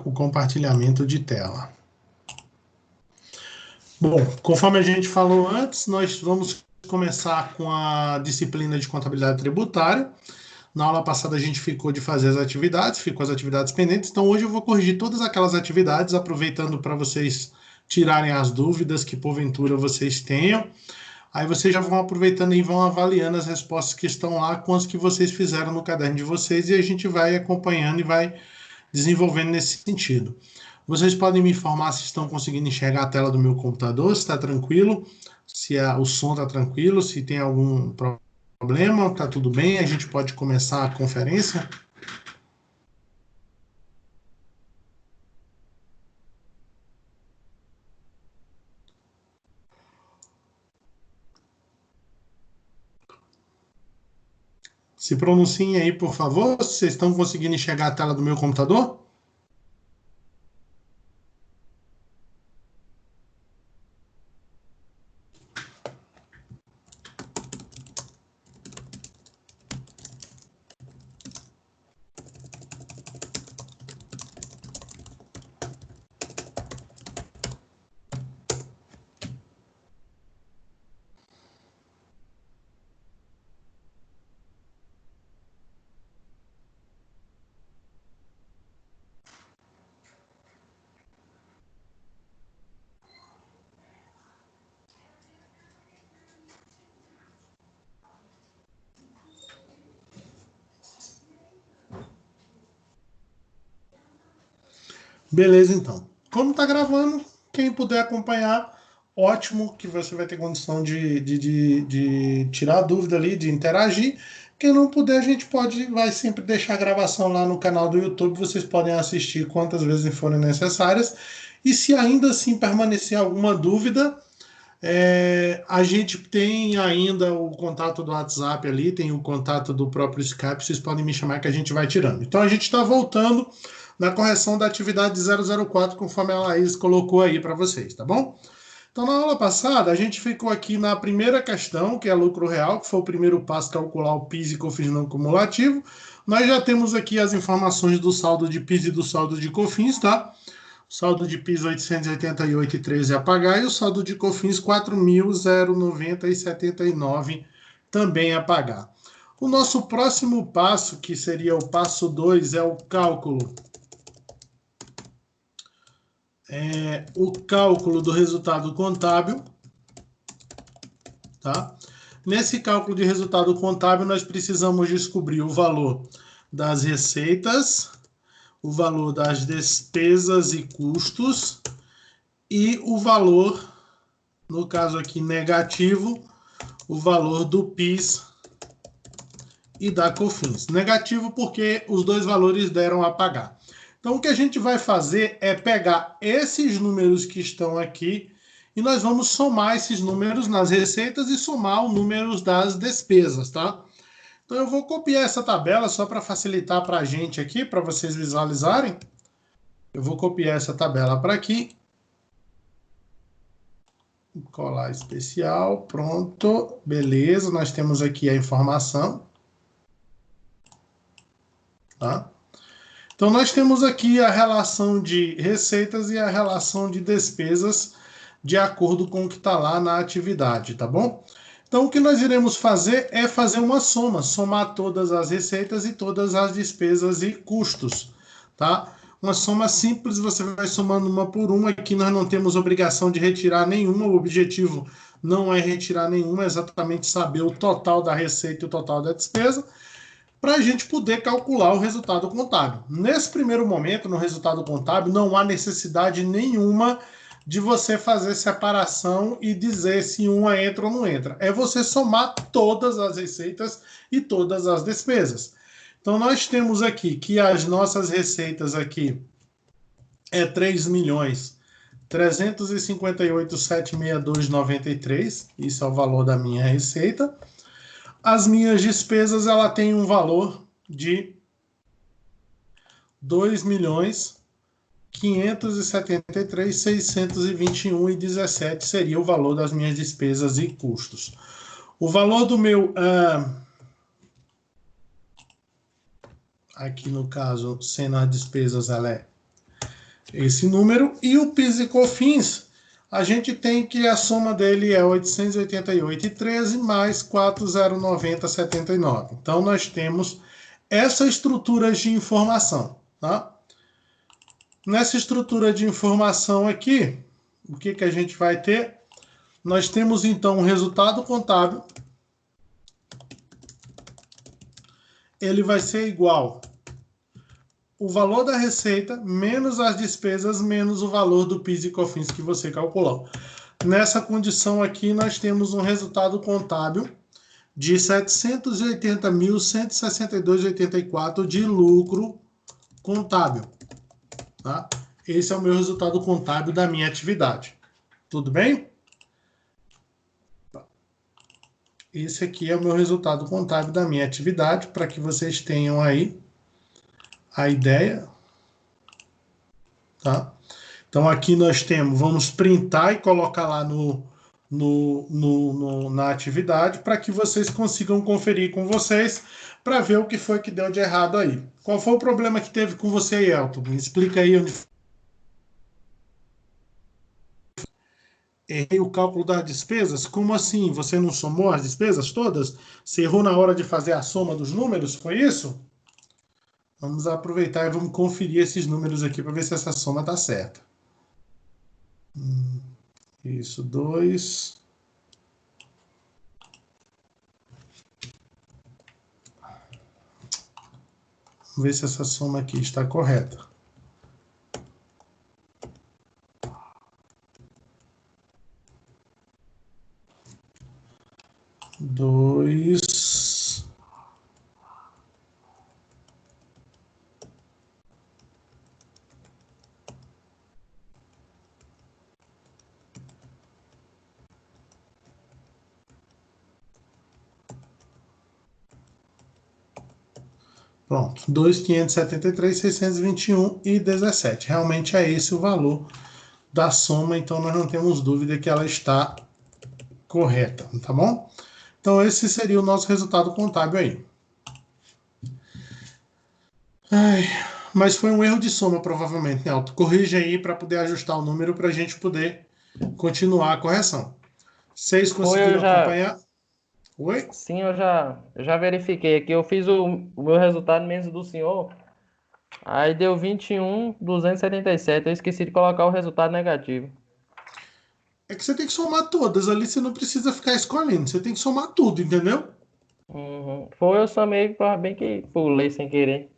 o compartilhamento de tela. Bom, conforme a gente falou antes, nós vamos começar com a disciplina de contabilidade tributária. Na aula passada a gente ficou de fazer as atividades, ficou as atividades pendentes, então hoje eu vou corrigir todas aquelas atividades, aproveitando para vocês tirarem as dúvidas que porventura vocês tenham. Aí vocês já vão aproveitando e vão avaliando as respostas que estão lá com as que vocês fizeram no caderno de vocês e a gente vai acompanhando e vai desenvolvendo nesse sentido. Vocês podem me informar se estão conseguindo enxergar a tela do meu computador, se está tranquilo, se o som está tranquilo, se tem algum problema, está tudo bem, a gente pode começar a conferência. Se pronunciem aí, por favor, se vocês estão conseguindo enxergar a tela do meu computador. Beleza, então. Como está gravando, quem puder acompanhar, ótimo, que você vai ter condição de tirar a dúvida ali, de interagir. Quem não puder, a gente vai sempre deixar a gravação lá no canal do YouTube, vocês podem assistir quantas vezes forem necessárias. E se ainda assim permanecer alguma dúvida, a gente tem ainda o contato do WhatsApp ali, tem o contato do próprio Skype, vocês podem me chamar que a gente vai tirando. Então a gente está voltando na correção da atividade 004, conforme a Laís colocou aí para vocês, tá bom? Então, na aula passada, a gente ficou aqui na primeira questão, que é lucro real, que foi o primeiro passo, calcular o PIS e COFINS não cumulativo. Nós já temos aqui as informações do saldo de PIS e do saldo de COFINS, tá? O saldo de PIS 888,13 a pagar e o saldo de COFINS 4.090,79 também a pagar. O nosso próximo passo, que seria o passo 2, é o cálculo do resultado contábil, tá? Nesse cálculo de resultado contábil, nós precisamos descobrir o valor das receitas, o valor das despesas e custos e o valor, no caso aqui negativo, o valor do PIS e da COFINS. Negativo porque os dois valores deram a pagar. Então, o que a gente vai fazer é pegar esses números que estão aqui e nós vamos somar esses números nas receitas e somar os números das despesas, tá? Então, eu vou copiar essa tabela só para facilitar para a gente aqui, para vocês visualizarem. Eu vou copiar essa tabela para aqui. Colar especial, pronto, beleza. Nós temos aqui a informação. Tá? Então, nós temos aqui a relação de receitas e a relação de despesas de acordo com o que está lá na atividade, tá bom? Então, o que nós iremos fazer é fazer uma soma, somar todas as receitas e todas as despesas e custos, tá? Uma soma simples, você vai somando uma por uma, aqui nós não temos obrigação de retirar nenhuma, o objetivo não é retirar nenhuma, é exatamente saber o total da receita e o total da despesa, para a gente poder calcular o resultado contábil. Nesse primeiro momento, no resultado contábil, não há necessidade nenhuma de você fazer separação e dizer se uma entra ou não entra. É você somar todas as receitas e todas as despesas. Então, nós temos aqui que as nossas receitas aqui é 3.358.762,93. Isso é o valor da minha receita. As minhas despesas, ela tem um valor de 2.573.621,17 seria o valor das minhas despesas e custos. O valor do meu... aqui no caso, sendo as despesas, ela é esse número. E o PIS e COFINS, a gente tem que a soma dele é 888,13 mais 4.090,79. Então, nós temos essa estrutura de informação, tá? Nessa estrutura de informação aqui, o que a gente vai ter? Nós temos, então, um resultado contábil. Ele vai ser igual o valor da receita menos as despesas menos o valor do PIS e COFINS que você calculou. Nessa condição aqui, nós temos um resultado contábil de 780.162,84 de lucro contábil. Tá? Esse é o meu resultado contábil da minha atividade. Tudo bem? Esse aqui é o meu resultado contábil da minha atividade, para que vocês tenham aí a ideia. Tá? Então, aqui nós temos, vamos printar e colocar lá na atividade, para que vocês consigam conferir com vocês, para ver o que foi que deu de errado aí. Qual foi o problema que teve com você aí, Elton? Me explica aí onde errei o cálculo das despesas? Como assim? Você não somou as despesas todas? Você errou na hora de fazer a soma dos números? Foi isso? Vamos aproveitar e vamos conferir esses números aqui para ver se essa soma está certa. Isso, 2. Vamos ver se essa soma aqui está correta. 2. Pronto, 2.573.621,17. Realmente é esse o valor da soma, então nós não temos dúvida que ela está correta, tá bom? Então esse seria o nosso resultado contábil aí. Ai, mas foi um erro de soma, provavelmente, né, Alto? Corrige aí para poder ajustar o número para a gente poder continuar a correção. Vocês conseguiram acompanhar? Oi? Sim, eu já verifiquei aqui. Eu fiz o meu resultado menos do senhor. Aí deu 21.277. Eu esqueci de colocar o resultado negativo. É que você tem que somar todas. Ali você não precisa ficar escolhendo. Você tem que somar tudo, entendeu? Uhum. Foi, eu somei, bem que pulei sem querer.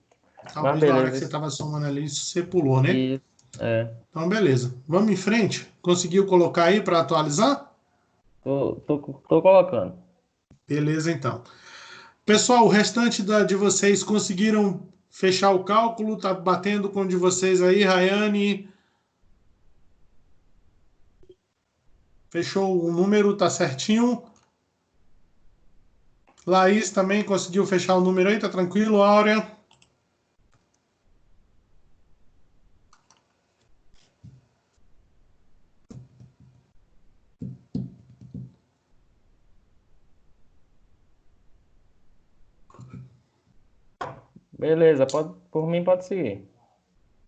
Mas Talvez na hora que você beleza. estava somando ali, você pulou, né? Isso, é. Então, beleza. Vamos em frente? Conseguiu colocar aí para atualizar? Tô colocando. Beleza, então. Pessoal, o restante de vocês conseguiram fechar o cálculo? Tá batendo com o de vocês aí, Rayane? Fechou o número, tá certinho? Laís também conseguiu fechar o número aí, tá tranquilo, Áurea? Beleza, por mim pode seguir.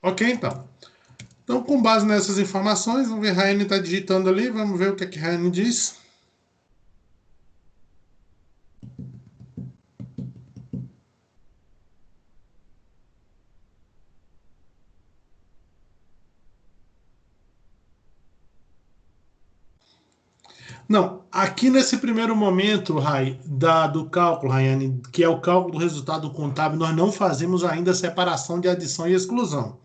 Ok, então. Então, com base nessas informações, vamos ver, a Rayane está digitando ali, vamos ver o que a Rayane diz. Não, aqui nesse primeiro momento, Ray, do cálculo, Rayane, que é o cálculo do resultado contábil, nós não fazemos ainda a separação de adição e exclusão.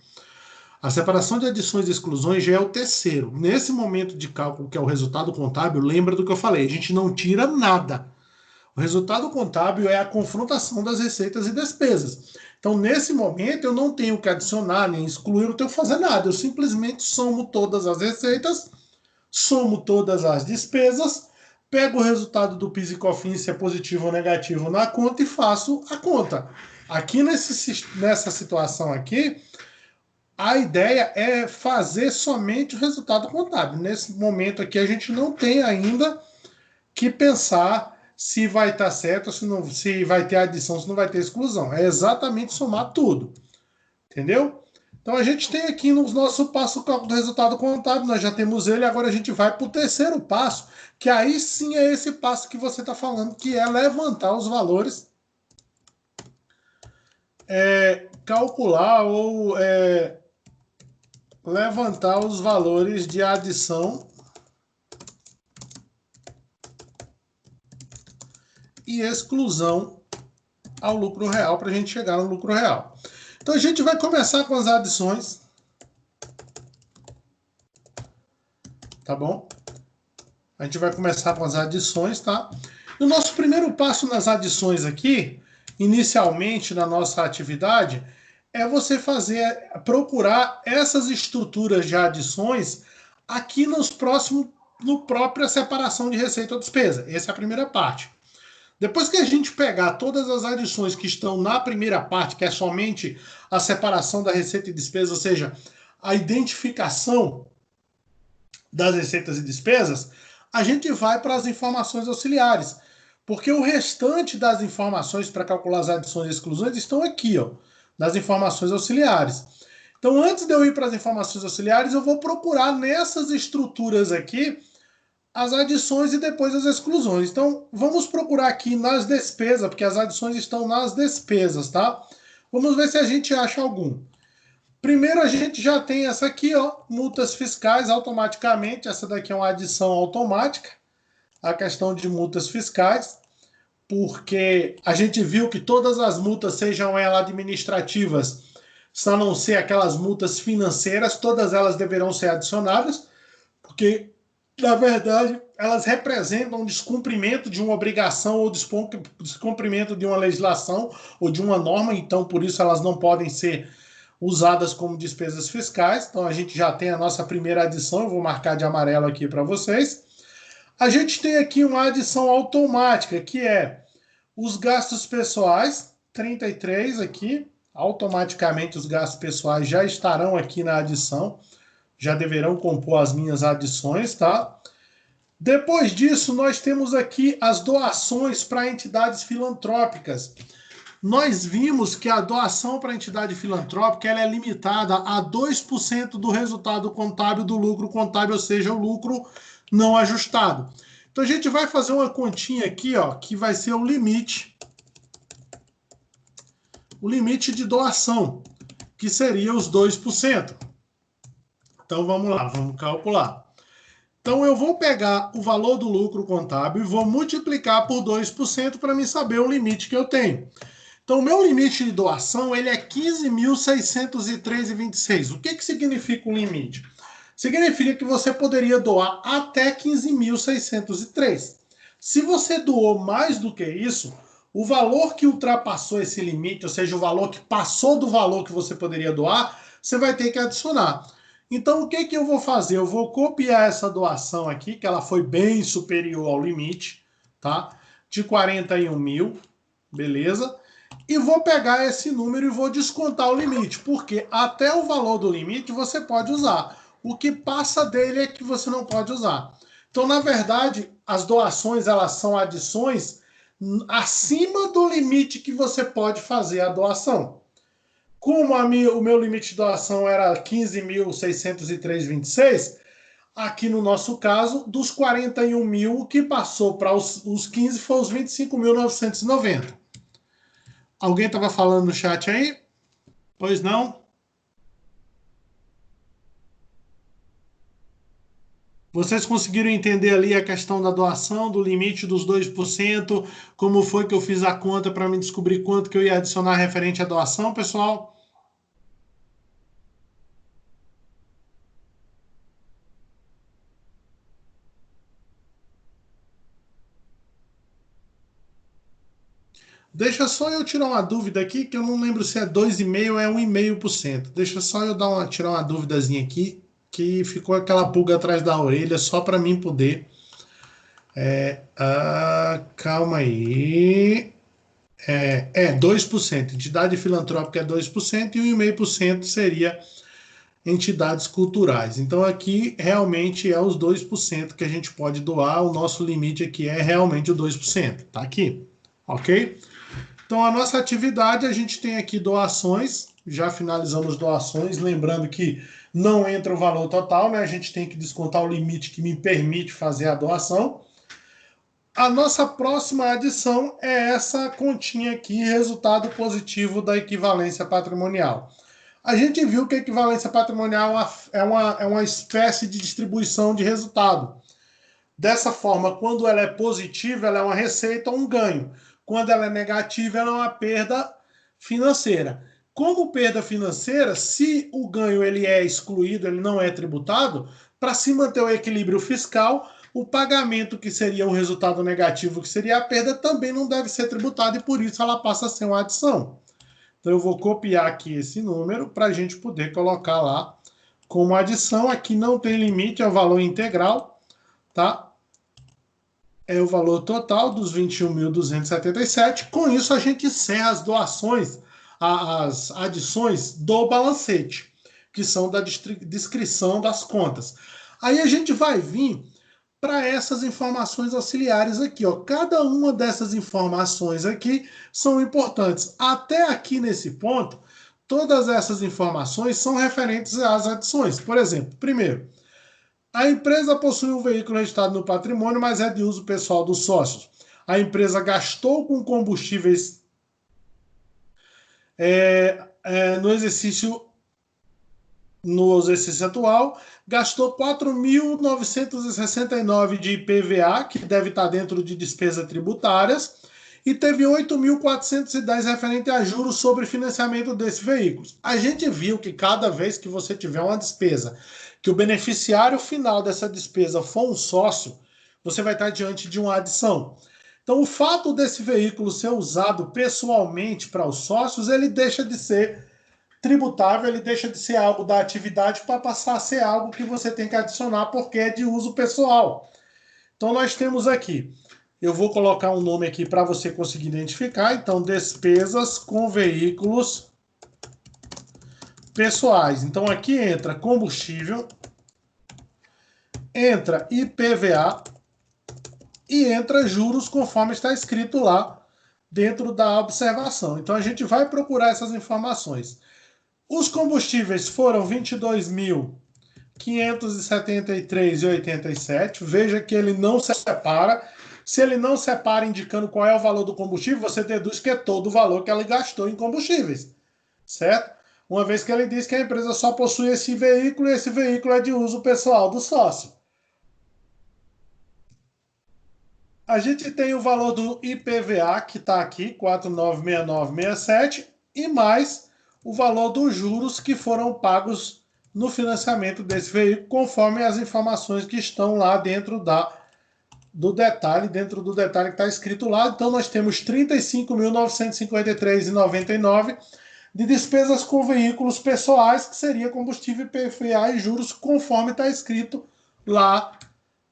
A separação de adições e exclusões já é o terceiro. Nesse momento de cálculo, que é o resultado contábil, lembra do que eu falei, a gente não tira nada. O resultado contábil é a confrontação das receitas e despesas. Então, nesse momento, eu não tenho que adicionar nem excluir, não tenho que fazer nada. Eu simplesmente somo todas as receitas, somo todas as despesas, pego o resultado do PIS e COFINS, se é positivo ou negativo, na conta e faço a conta. Aqui nessa situação aqui, a ideia é fazer somente o resultado contábil. Nesse momento aqui, a gente não tem ainda que pensar se vai estar certo, se vai ter adição, se não vai ter exclusão. É exatamente somar tudo. Entendeu? Então, a gente tem aqui no nosso passo o cálculo do resultado contábil, nós já temos ele, agora a gente vai para o terceiro passo, que aí sim é esse passo que você está falando, que é levantar os valores, calcular ou levantar os valores de adição e exclusão ao lucro real para a gente chegar no lucro real. Então a gente vai começar com as adições, tá bom? A gente vai começar com as adições, tá? E o nosso primeiro passo nas adições aqui, inicialmente na nossa atividade, é você procurar essas estruturas de adições aqui no própria separação de receita ou despesa. Essa é a primeira parte. Depois que a gente pegar todas as adições que estão na primeira parte, que é somente a separação da receita e despesa, ou seja, a identificação das receitas e despesas, a gente vai para as informações auxiliares. Porque o restante das informações para calcular as adições e exclusões estão aqui, ó, nas informações auxiliares. Então, antes de eu ir para as informações auxiliares, eu vou procurar nessas estruturas aqui as adições e depois as exclusões. Então, vamos procurar aqui nas despesas, porque as adições estão nas despesas, tá? Vamos ver se a gente acha algum. Primeiro, a gente já tem essa aqui, ó, multas fiscais automaticamente. Essa daqui é uma adição automática, a questão de multas fiscais, porque a gente viu que todas as multas, sejam elas administrativas, se a não ser aquelas multas financeiras, todas elas deverão ser adicionadas, porque na verdade, elas representam um descumprimento de uma obrigação ou descumprimento de uma legislação ou de uma norma, então por isso elas não podem ser usadas como despesas fiscais. Então a gente já tem a nossa primeira adição, eu vou marcar de amarelo aqui para vocês. A gente tem aqui uma adição automática, que é os gastos pessoais, 33 aqui, automaticamente os gastos pessoais já estarão aqui na adição, já deverão compor as minhas adições, tá? Depois disso, nós temos aqui as doações para entidades filantrópicas. Nós vimos que a doação para entidade filantrópica ela é limitada a 2% do resultado contábil do lucro contábil, ou seja, o lucro não ajustado. Então a gente vai fazer uma continha aqui, ó, que vai ser o limite de doação, que seria os 2%. Então vamos lá, vamos calcular. Então eu vou pegar o valor do lucro contábil e vou multiplicar por 2% para me saber o limite que eu tenho. Então o meu limite de doação ele é 15.603,26. O que significa o limite? Significa que você poderia doar até 15.603. Se você doou mais do que isso, o valor que ultrapassou esse limite, ou seja, o valor que passou do valor que você poderia doar, você vai ter que adicionar. Então, o que eu vou fazer? Eu vou copiar essa doação aqui, que ela foi bem superior ao limite, tá? De 41 mil, beleza? E vou pegar esse número e vou descontar o limite, porque até o valor do limite você pode usar. O que passa dele é que você não pode usar. Então, na verdade, as doações, elas são adições acima do limite que você pode fazer a doação. Como o meu limite de doação era 15.603,26, aqui no nosso caso, dos 41 mil, o que passou para os 15 foi os 25.990. Alguém estava falando no chat aí? Pois não? Vocês conseguiram entender ali a questão da doação, do limite dos 2%? Como foi que eu fiz a conta para me descobrir quanto que eu ia adicionar referente à doação, pessoal? Deixa só eu tirar uma dúvida aqui, que eu não lembro se é 2,5% ou é 1,5%. Deixa só eu tirar uma duvidazinha aqui, que ficou aquela pulga atrás da orelha, só para mim poder... calma aí. 2%. Entidade filantrópica é 2% e 1,5% seria entidades culturais. Então aqui realmente é os 2% que a gente pode doar, o nosso limite aqui é realmente o 2%. Tá aqui, ok? Então, a nossa atividade, a gente tem aqui doações, já finalizamos doações, lembrando que não entra o valor total, né? A gente tem que descontar o limite que me permite fazer a doação. A nossa próxima adição é essa continha aqui, resultado positivo da equivalência patrimonial. A gente viu que a equivalência patrimonial é uma espécie de distribuição de resultado. Dessa forma, quando ela é positiva, ela é uma receita ou um ganho. Quando ela é negativa, ela é uma perda financeira. Como perda financeira, se o ganho ele é excluído, ele não é tributado, para se manter o equilíbrio fiscal, o pagamento que seria o resultado negativo, que seria a perda, também não deve ser tributado e por isso ela passa a ser uma adição. Então eu vou copiar aqui esse número para a gente poder colocar lá como adição. Aqui não tem limite, é o valor integral, tá? É o valor total dos 21.277. Com isso, a gente encerra as doações, as adições do balancete, que são da descrição das contas. Aí a gente vai vir para essas informações auxiliares aqui, ó. Cada uma dessas informações aqui são importantes. Até aqui nesse ponto, todas essas informações são referentes às adições. Por exemplo, primeiro, a empresa possui um veículo registrado no patrimônio, mas é de uso pessoal dos sócios. A empresa gastou com combustíveis no exercício atual, gastou 4.969 de IPVA, que deve estar dentro de despesas tributárias, e teve 8.410 referente a juros sobre financiamento desses veículos. A gente viu que cada vez que você tiver uma despesa, que o beneficiário final dessa despesa for um sócio, você vai estar diante de uma adição. Então, o fato desse veículo ser usado pessoalmente para os sócios, ele deixa de ser tributável, ele deixa de ser algo da atividade para passar a ser algo que você tem que adicionar porque é de uso pessoal. Então, nós temos aqui, eu vou colocar um nome aqui para você conseguir identificar. Então, despesas com veículos pessoais. Então, aqui entra combustível, entra IPVA e entra juros, conforme está escrito lá dentro da observação. Então, a gente vai procurar essas informações. Os combustíveis foram 22.573,87. Veja que ele não separa. Se ele não separa indicando qual é o valor do combustível, você deduz que é todo o valor que ela gastou em combustíveis, certo? Uma vez que ele diz que a empresa só possui esse veículo e esse veículo é de uso pessoal do sócio. A gente tem o valor do IPVA, que está aqui, 4969,67, e mais o valor dos juros que foram pagos no financiamento desse veículo, conforme as informações que estão lá dentro do detalhe que está escrito lá. Então, nós temos R$ 35.953,99 de despesas com veículos pessoais, que seria combustível, IPVA e juros, conforme está escrito lá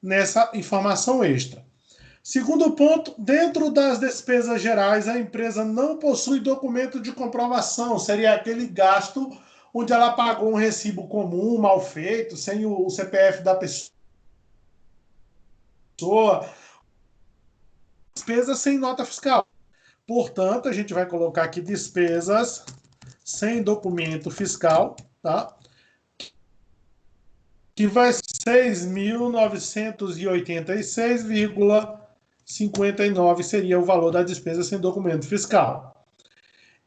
nessa informação extra. Segundo ponto, dentro das despesas gerais, a empresa não possui documento de comprovação. Seria aquele gasto onde ela pagou um recibo comum, mal feito, sem o CPF da pessoa. Despesas sem nota fiscal. Portanto, a gente vai colocar aqui despesas sem documento fiscal, tá? Que vai ser 6.986,59 seria o valor da despesa sem documento fiscal.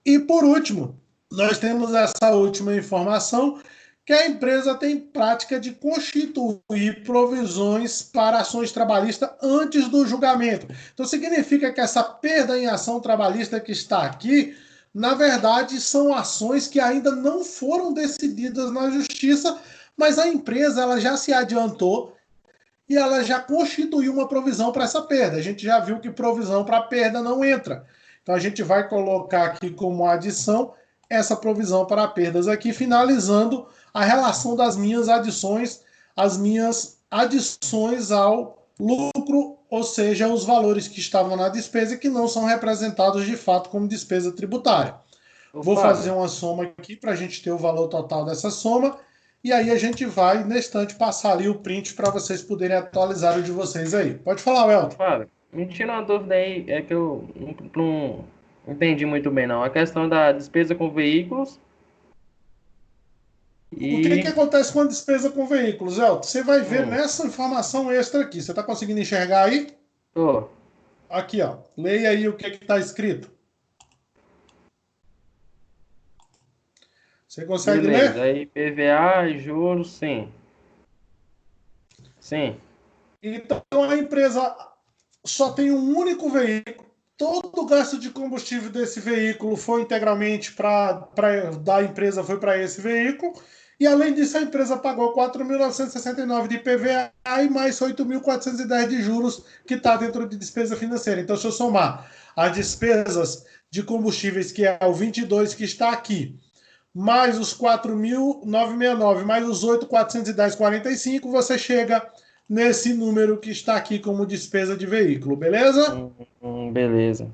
E por último, nós temos essa última informação, que a empresa tem prática de constituir provisões para ações trabalhistas antes do julgamento. Então significa que essa perda em ação trabalhista que está aqui, na verdade, são ações que ainda não foram decididas na justiça, mas a empresa ela já se adiantou e ela já constituiu uma provisão para essa perda. A gente já viu que provisão para perda não entra. Então a gente vai colocar aqui como adição essa provisão para perdas aqui, finalizando a relação das minhas adições, as minhas adições ao lucro, ou seja, os valores que estavam na despesa e que não são representados de fato como despesa tributária. Vou fazer uma soma aqui para a gente ter o valor total dessa soma. E aí a gente vai, nesse instante, passar ali o print para vocês poderem atualizar o de vocês aí. Pode falar, Welton. Fábio, me tira uma dúvida aí, que eu não entendi muito bem, não. A questão da despesa com veículos O que que E acontece com a despesa com veículos, Elton? Você vai ver hum, nessa informação extra aqui. Você está conseguindo enxergar aí? tô. Aqui, ó. Leia aí o que está escrito. Você consegue Beleza. ler? Aí PVA, juros, sim. Sim. Então a empresa só tem um único veículo. Todo o gasto de combustível desse veículo foi integralmente da empresa, foi para esse veículo. E além disso, a empresa pagou 4.969 de IPVA e mais 8.410 de juros, que está dentro de despesa financeira. Então, se eu somar as despesas de combustíveis, que é o 22 que está aqui, mais os 4.969, mais os 8.410,45, você chega nesse número que está aqui como despesa de veículo, beleza? Beleza.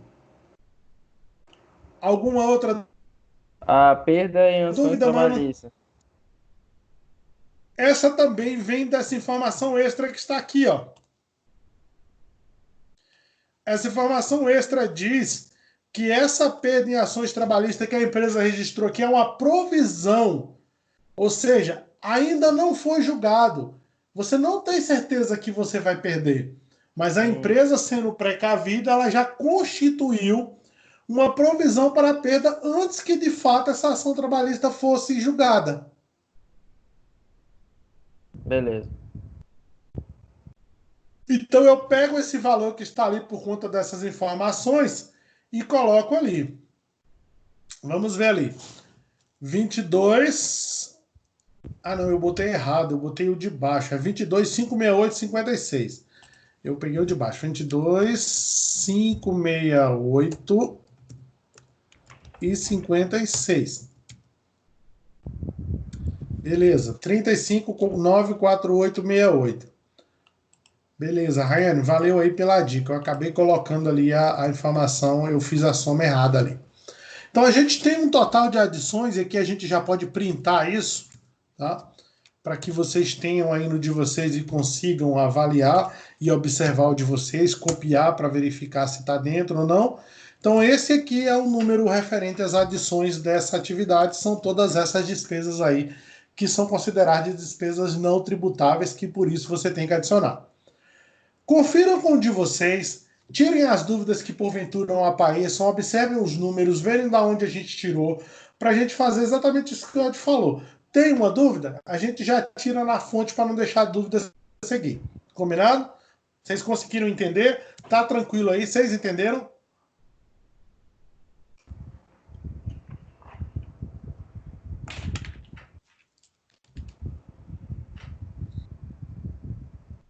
Alguma outra A perda em ações dúvida, mano? trabalhistas. Essa também vem dessa informação extra que está aqui, ó. Essa informação extra diz que essa perda em ações trabalhistas que a empresa registrou aqui é uma provisão, ou seja, ainda não foi julgado. Você não tem certeza que você vai perder, mas a Hum, empresa, sendo precavida, ela já constituiu uma provisão para a perda antes que de fato essa ação trabalhista fosse julgada. beleza. Então eu pego esse valor que está ali por conta dessas informações e coloco ali. Vamos ver ali. 22. Ah, não, eu botei errado. Eu botei o de baixo. É 22.568,56. Eu peguei o de baixo. 22.568,56. Beleza. 35.94868. Beleza, Rayane, valeu aí pela dica. Eu acabei colocando ali a informação, eu fiz a soma errada ali. Então a gente tem um total de adições e aqui a gente já pode printar isso, tá? Para que vocês tenham aí no de vocês e consigam avaliar e observar o de vocês, copiar para verificar se está dentro ou não. Então esse aqui é o número referente às adições dessa atividade, são todas essas despesas aí que são consideradas despesas não tributáveis, que por isso você tem que adicionar. Confiram com o de vocês, tirem as dúvidas que porventura não apareçam, observem os números, verem da onde a gente tirou, para a gente fazer exatamente isso que o Ed falou. Tem uma dúvida? A gente já tira na fonte para não deixar dúvidas seguir. Combinado? Vocês conseguiram entender? Tá tranquilo aí? Vocês entenderam?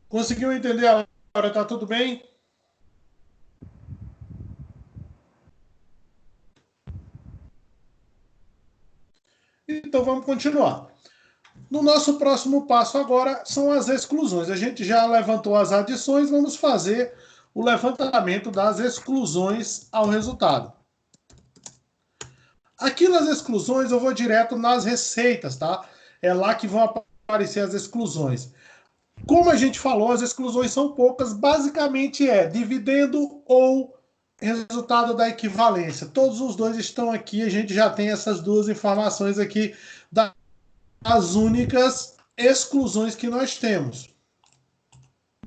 Conseguiu entender agora? Tá tudo bem? Então vamos continuar. No nosso próximo passo agora são as exclusões. A gente já levantou as adições, vamos fazer o levantamento das exclusões ao resultado. Aqui nas exclusões eu vou direto nas receitas, tá? É lá que vão aparecer as exclusões. Como a gente falou, as exclusões são poucas, basicamente é dividendo ou resultado da equivalência. Todos os dois estão aqui, a gente já tem essas duas informações aqui das únicas exclusões que nós temos.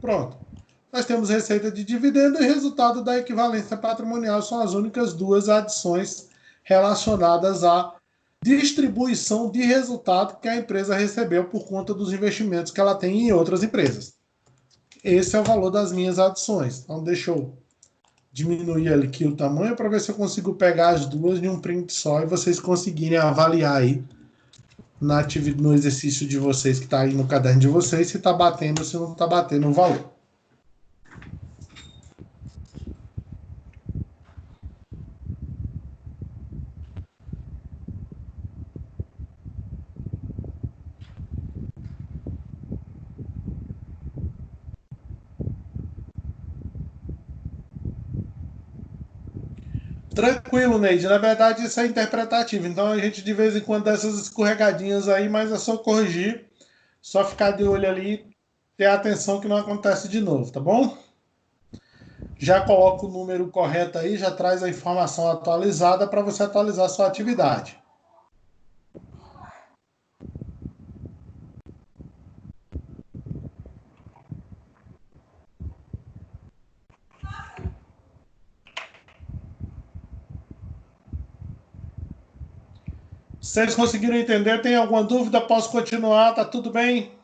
Pronto. Nós temos receita de dividendo e resultado da equivalência patrimonial, são as únicas duas adições relacionadas à distribuição de resultado que a empresa recebeu por conta dos investimentos que ela tem em outras empresas. Esse é o valor das minhas adições. Então, deixa eu diminuir aqui o tamanho para ver se eu consigo pegar as duas em um print só e vocês conseguirem avaliar aí no exercício de vocês que está aí no caderno de vocês se está batendo ou se não está batendo o valor. Tranquilo, Neide. Na verdade, isso é interpretativo. Então a gente de vez em quando dá essas escorregadinhas aí, mas é só corrigir, só ficar de olho ali, ter atenção que não acontece de novo, tá bom? Já coloca o número correto aí, já traz a informação atualizada para você atualizar a sua atividade. Vocês conseguiram entender? Tem alguma dúvida? Posso continuar? Tá tudo bem?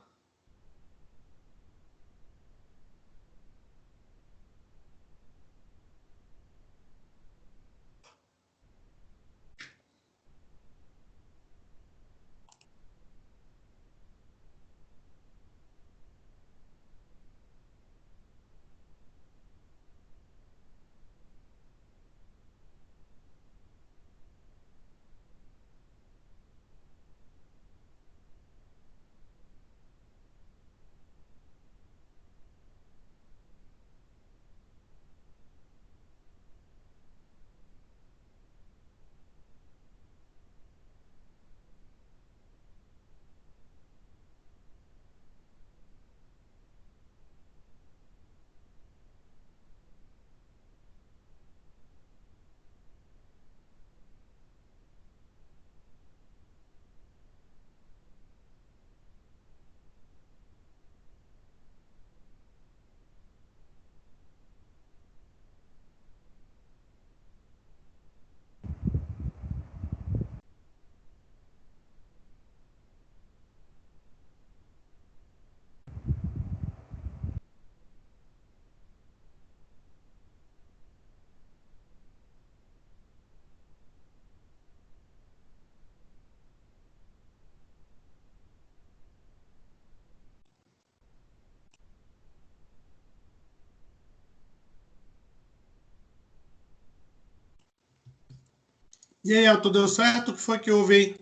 E aí, Elton, deu certo? O que foi que houve aí?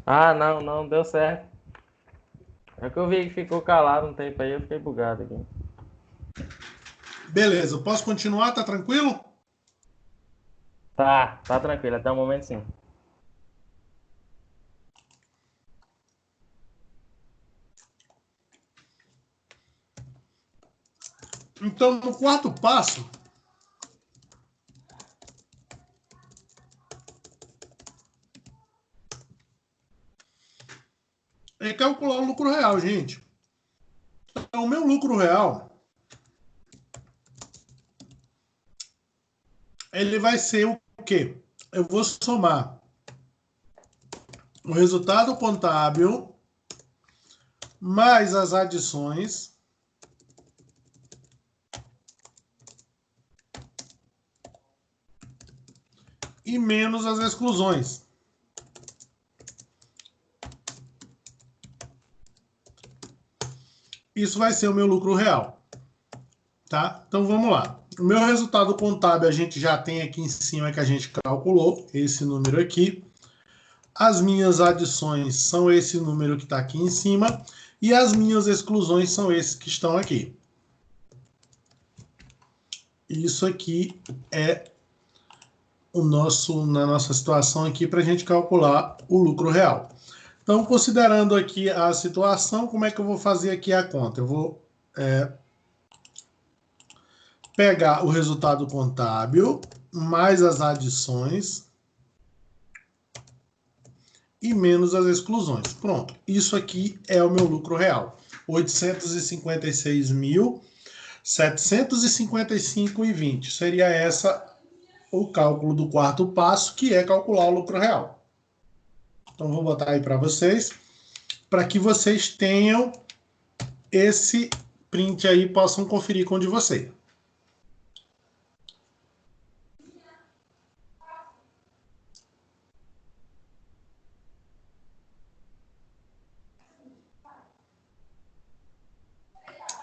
Ah, não, não, deu certo. É que eu vi que ficou calado um tempo aí, eu fiquei bugado aqui. Beleza, posso continuar? Tá tranquilo? Tá tranquilo, até o momento sim. Então, no quarto passo, é calcular o lucro real, gente. Então, o meu lucro real, ele vai ser o quê? Eu vou somar o resultado contábil mais as adições e menos as exclusões. Isso vai ser o meu lucro real. Tá? Então vamos lá. O meu resultado contábil a gente já tem aqui em cima que a gente calculou, esse número aqui. As minhas adições são esse número que está aqui em cima. E as minhas exclusões são esses que estão aqui. Isso aqui é na nossa situação aqui para a gente calcular o lucro real. Então, considerando aqui a situação, como é que eu vou fazer aqui a conta? Eu vou pegar o resultado contábil mais as adições e menos as exclusões. Pronto, isso aqui é o meu lucro real. 856.755,20. Seria essa o cálculo do quarto passo, que é calcular o lucro real. Então, vou botar aí para vocês, para que vocês tenham esse print aí, possam conferir com o de vocês.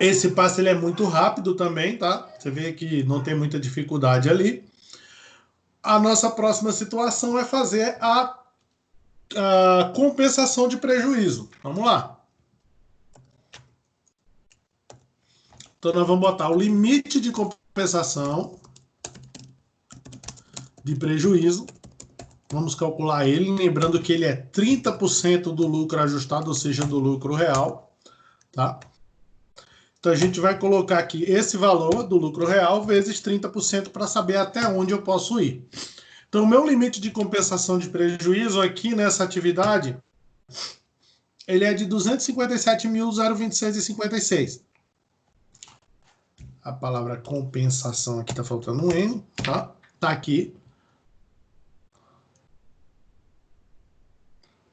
Esse passo ele é muito rápido também, tá? Você vê que não tem muita dificuldade ali. A nossa próxima situação é fazer a compensação de prejuízo. Vamos lá. Então, nós vamos botar o limite de compensação de prejuízo. Vamos calcular ele, lembrando que ele é 30% do lucro ajustado, ou seja, do lucro real. Tá? Então, a gente vai colocar aqui esse valor do lucro real vezes 30% para saber até onde eu posso ir. Então, o meu limite de compensação de prejuízo aqui nessa atividade, ele é de 257.026,56. A palavra compensação aqui está faltando um N, tá? Tá aqui.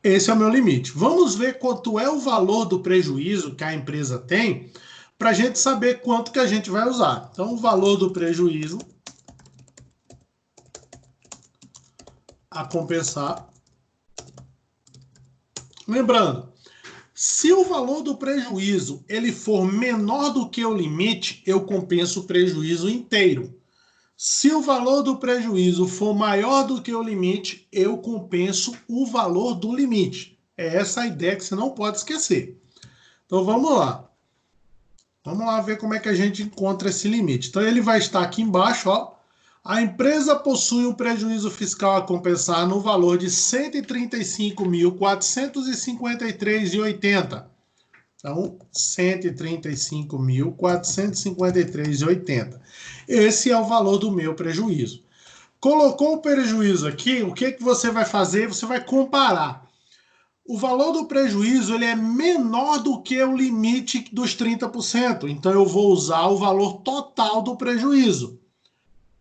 Esse é o meu limite. Vamos ver quanto é o valor do prejuízo que a empresa tem para a gente saber quanto que a gente vai usar. Então, o valor do prejuízo a compensar. Lembrando, se o valor do prejuízo ele for menor do que o limite, eu compenso o prejuízo inteiro. Se o valor do prejuízo for maior do que o limite, eu compenso o valor do limite. É essa a ideia que você não pode esquecer. Então vamos lá. Vamos lá ver como é que a gente encontra esse limite. Então ele vai estar aqui embaixo, ó. A empresa possui um prejuízo fiscal a compensar no valor de R$ 135.453,80. Então, R$ 135.453,80. Esse é o valor do meu prejuízo. Colocou o prejuízo aqui, o que você vai fazer? Você vai comparar. O valor do prejuízo ele é menor do que o limite dos 30%. Então, eu vou usar o valor total do prejuízo,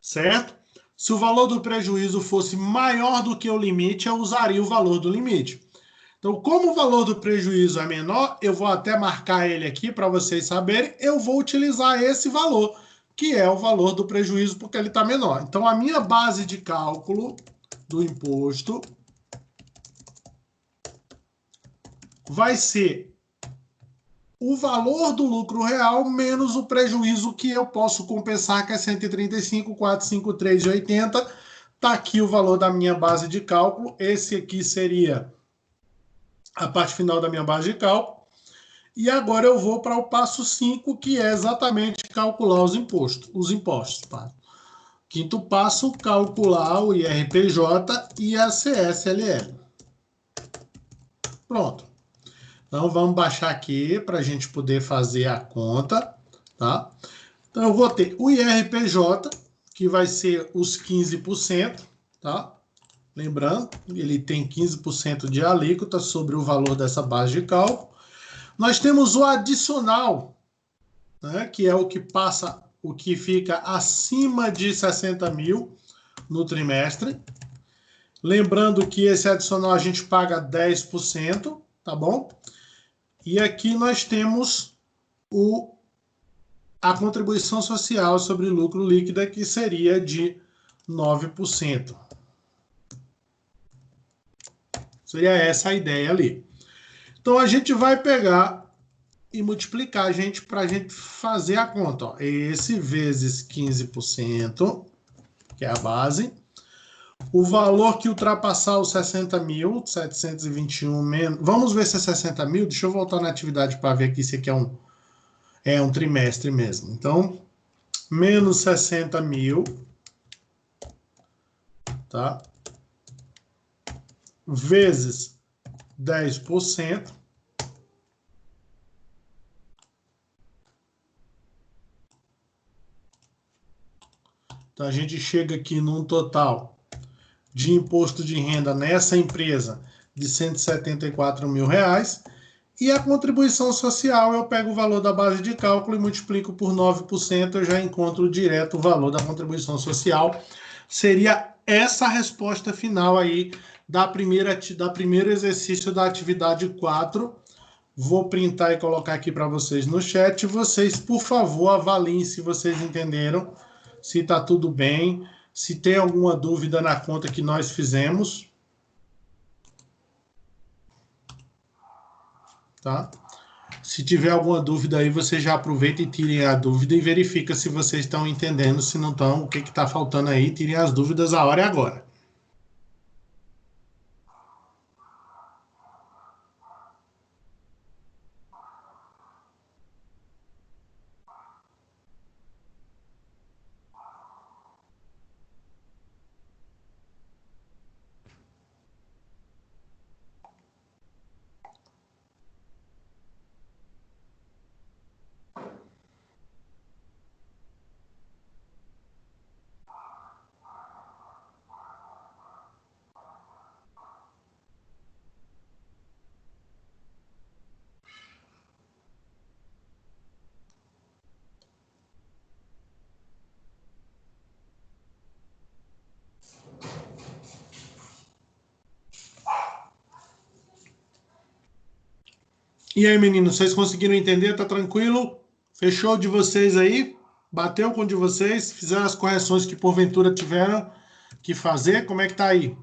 certo? Se o valor do prejuízo fosse maior do que o limite, eu usaria o valor do limite. Então, como o valor do prejuízo é menor, eu vou até marcar ele aqui para vocês saberem, eu vou utilizar esse valor, que é o valor do prejuízo, porque ele está menor. Então, a minha base de cálculo do imposto vai ser o valor do lucro real menos o prejuízo que eu posso compensar, que é 135.453,80. Está aqui o valor da minha base de cálculo. Esse aqui seria a parte final da minha base de cálculo. E agora eu vou para o passo 5, que é exatamente calcular os impostos. Tá? Quinto passo, calcular o IRPJ e a CSLL. Pronto. Então vamos baixar aqui para a gente poder fazer a conta. Tá? Então eu vou ter o IRPJ, que vai ser os 15%. Tá? Lembrando, ele tem 15% de alíquota sobre o valor dessa base de cálculo. Nós temos o adicional, né, que é o que passa, o que fica acima de 60 mil no trimestre. Lembrando que esse adicional a gente paga 10%, tá bom? E aqui nós temos a contribuição social sobre lucro líquida, que seria de 9%. Seria essa a ideia ali. Então a gente vai pegar e multiplicar para a gente fazer a conta. Ó. Esse vezes 15%, que é a base. O valor que ultrapassar os 60 mil, 721 menos. Vamos ver se é 60 mil. Deixa eu voltar na atividade para ver aqui se aqui é um trimestre mesmo. Então, menos 60 mil, tá? Vezes 10%. Então, a gente chega aqui num total de imposto de renda nessa empresa de R$ 174 mil. E a contribuição social, eu pego o valor da base de cálculo e multiplico por 9%, eu já encontro direto o valor da contribuição social. Seria essa a resposta final aí da primeiro exercício da atividade 4. Vou printar e colocar aqui para vocês no chat. Vocês, por favor, avaliem se vocês entenderam, se está tudo bem, se tem alguma dúvida na conta que nós fizemos. Tá? Se tiver alguma dúvida aí, você já aproveita e tirem a dúvida e verifica se vocês estão entendendo, se não estão, o que está faltando aí, tirem as dúvidas, a hora é agora. E aí, meninos, vocês conseguiram entender? Tá tranquilo? Fechou de vocês aí? Bateu com o de vocês? Fizeram as correções que porventura tiveram que fazer? Como é que tá aí?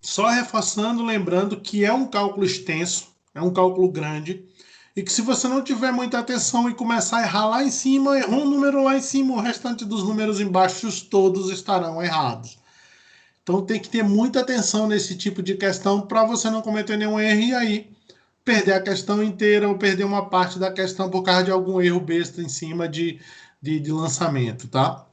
Só reforçando, lembrando que é um cálculo extenso, é um cálculo grande, e que se você não tiver muita atenção e começar a errar lá em cima, errou um número lá em cima, o restante dos números embaixo todos estarão errados. Então tem que ter muita atenção nesse tipo de questão para você não cometer nenhum erro e aí perder a questão inteira ou perder uma parte da questão por causa de algum erro besta em cima de lançamento, tá?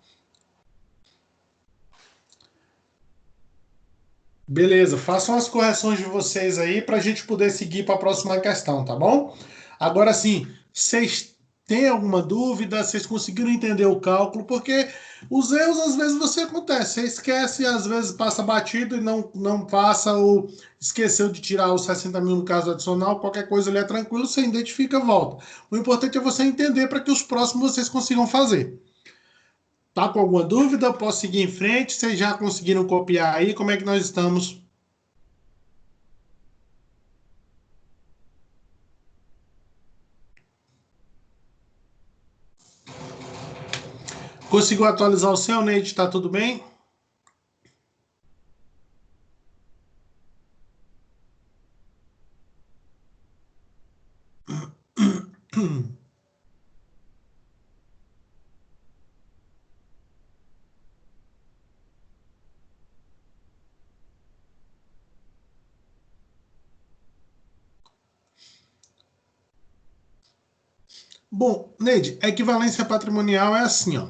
Beleza, façam as correções de vocês aí para a gente poder seguir para a próxima questão, tá bom? Agora sim, vocês têm alguma dúvida? Vocês conseguiram entender o cálculo? Porque os erros às vezes você acontece, você esquece, às vezes passa batido e não passa, ou esqueceu de tirar os 60 mil no caso adicional, qualquer coisa ali é tranquilo, você identifica, volta. O importante é você entender para que os próximos vocês consigam fazer. Tá com alguma dúvida? Posso seguir em frente? Vocês já conseguiram copiar aí? Como é que nós estamos? Conseguiu atualizar o seu, Neide? Tá tudo bem? Bom, Neide, a equivalência patrimonial é assim, ó.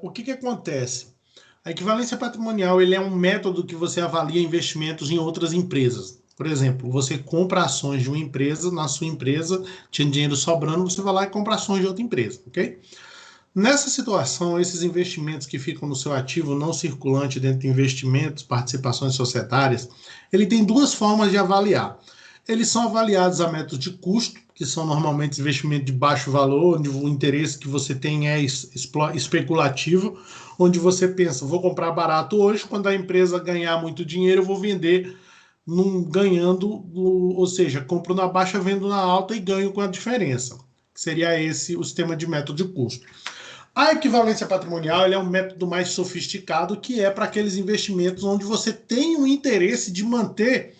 O que acontece? A equivalência patrimonial ele é um método que você avalia investimentos em outras empresas. Por exemplo, você compra ações de uma empresa, na sua empresa, tinha dinheiro sobrando, você vai lá e compra ações de outra empresa, ok? Nessa situação, esses investimentos que ficam no seu ativo não circulante dentro de investimentos, participações societárias, ele tem duas formas de avaliar. Eles são avaliados a métodos de custo, que são normalmente investimentos de baixo valor, onde o interesse que você tem é especulativo, onde você pensa, vou comprar barato hoje, quando a empresa ganhar muito dinheiro, eu vou vender ganhando, ou seja, compro na baixa, vendo na alta e ganho com a diferença. Seria esse o sistema de método de custo. A equivalência patrimonial é um método mais sofisticado que é para aqueles investimentos onde você tem o interesse de manter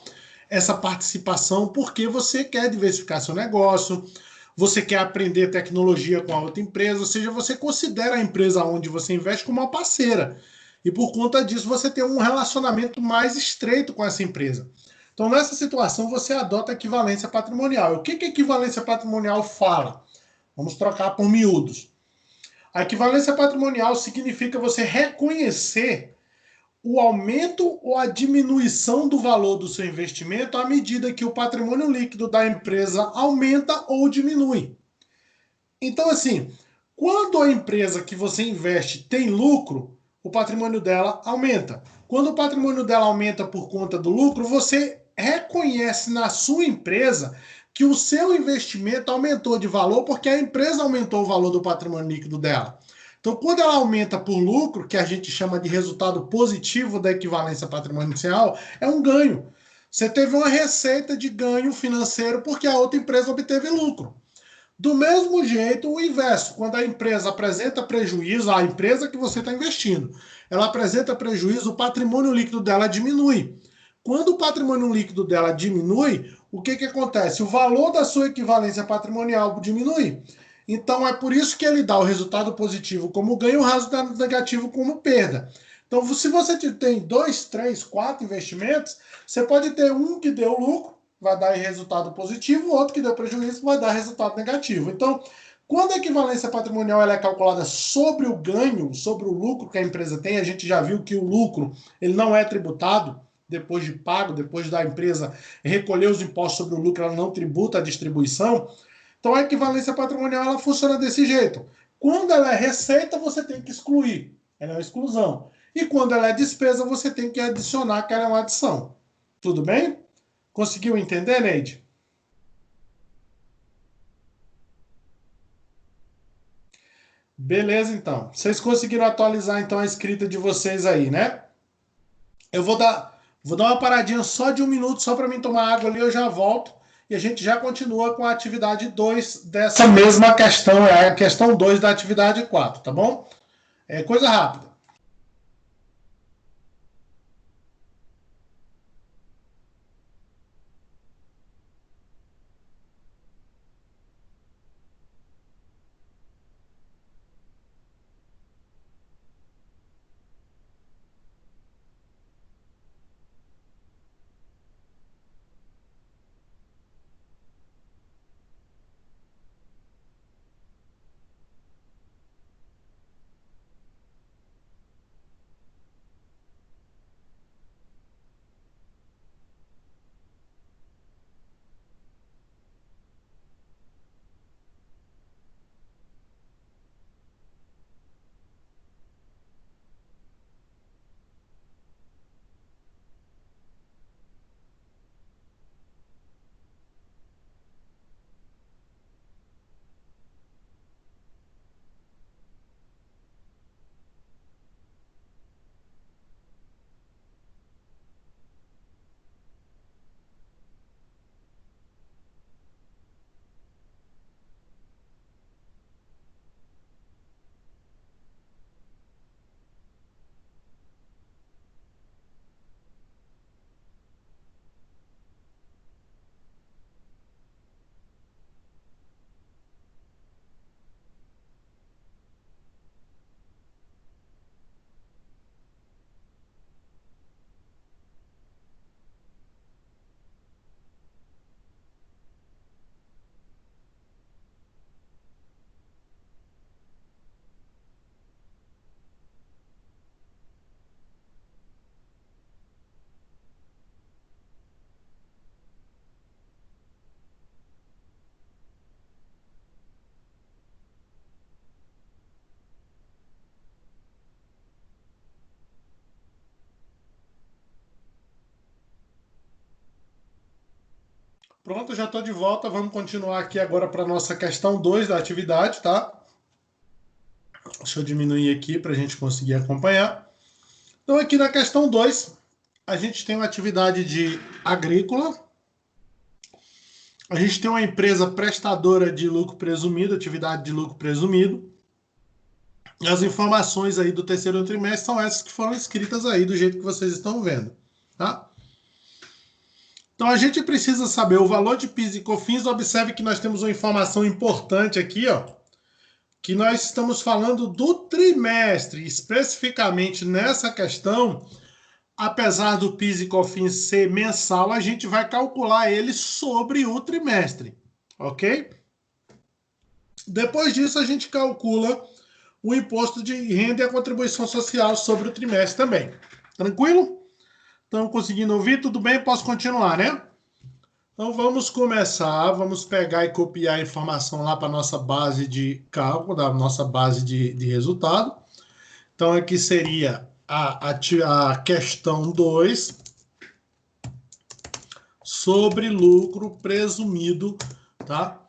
essa participação porque você quer diversificar seu negócio, você quer aprender tecnologia com a outra empresa, ou seja, você considera a empresa onde você investe como uma parceira. E por conta disso você tem um relacionamento mais estreito com essa empresa. Então, nessa situação, você adota a equivalência patrimonial. O que a equivalência patrimonial fala? Vamos trocar por miúdos. A equivalência patrimonial significa você reconhecer o aumento ou a diminuição do valor do seu investimento à medida que o patrimônio líquido da empresa aumenta ou diminui. Então, assim, quando a empresa que você investe tem lucro, o patrimônio dela aumenta. Quando o patrimônio dela aumenta por conta do lucro, você reconhece na sua empresa que o seu investimento aumentou de valor porque a empresa aumentou o valor do patrimônio líquido dela. Então, quando ela aumenta por lucro, que a gente chama de resultado positivo da equivalência patrimonial, é um ganho. Você teve uma receita de ganho financeiro porque a outra empresa obteve lucro. Do mesmo jeito, o inverso, quando a empresa apresenta prejuízo, a empresa que você está investindo, ela apresenta prejuízo, o patrimônio líquido dela diminui. Quando o patrimônio líquido dela diminui, o que acontece? O valor da sua equivalência patrimonial diminui. Então é por isso que ele dá o resultado positivo como ganho e o resultado negativo como perda. Então, se você tem 2, 3, 4 investimentos, você pode ter um que deu lucro, vai dar resultado positivo, o outro que deu prejuízo vai dar resultado negativo. Então, quando a equivalência patrimonial ela é calculada sobre o ganho, sobre o lucro que a empresa tem, a gente já viu que o lucro ele não é tributado depois de pago, depois da empresa recolher os impostos sobre o lucro, ela não tributa a distribuição. Então, a equivalência patrimonial ela funciona desse jeito. Quando ela é receita, você tem que excluir. Ela é uma exclusão. E quando ela é despesa, você tem que adicionar que ela é uma adição. Tudo bem? Conseguiu entender, Neide? Beleza, então. Vocês conseguiram atualizar, então, a escrita de vocês aí, né? Eu vou dar uma paradinha só de 1 minuto, só para mim tomar água ali, eu já volto. E a gente já continua com a atividade 2 dessa mesma questão, é a questão 2 da atividade 4, tá bom? É coisa rápida. Pronto, já estou de volta. Vamos continuar aqui agora para a nossa questão 2 da atividade, tá? Deixa eu diminuir aqui para a gente conseguir acompanhar. Então, aqui na questão 2, a gente tem uma atividade de agrícola. A gente tem uma empresa prestadora de lucro presumido, atividade de lucro presumido. As informações aí do terceiro trimestre são essas que foram escritas aí do jeito que vocês estão vendo, tá? Então a gente precisa saber o valor de PIS e COFINS. Observe que nós temos uma informação importante aqui, ó, que nós estamos falando do trimestre, especificamente nessa questão. Apesar do PIS e COFINS ser mensal, a gente vai calcular ele sobre o trimestre, ok? Depois disso, a gente calcula o imposto de renda e a contribuição social sobre o trimestre também. Tranquilo? Estão conseguindo ouvir? Tudo bem? Posso continuar, né? Então vamos começar, vamos pegar e copiar a informação lá para a nossa base de cálculo, da nossa base de resultado. Então aqui seria a questão 2 sobre lucro presumido, tá?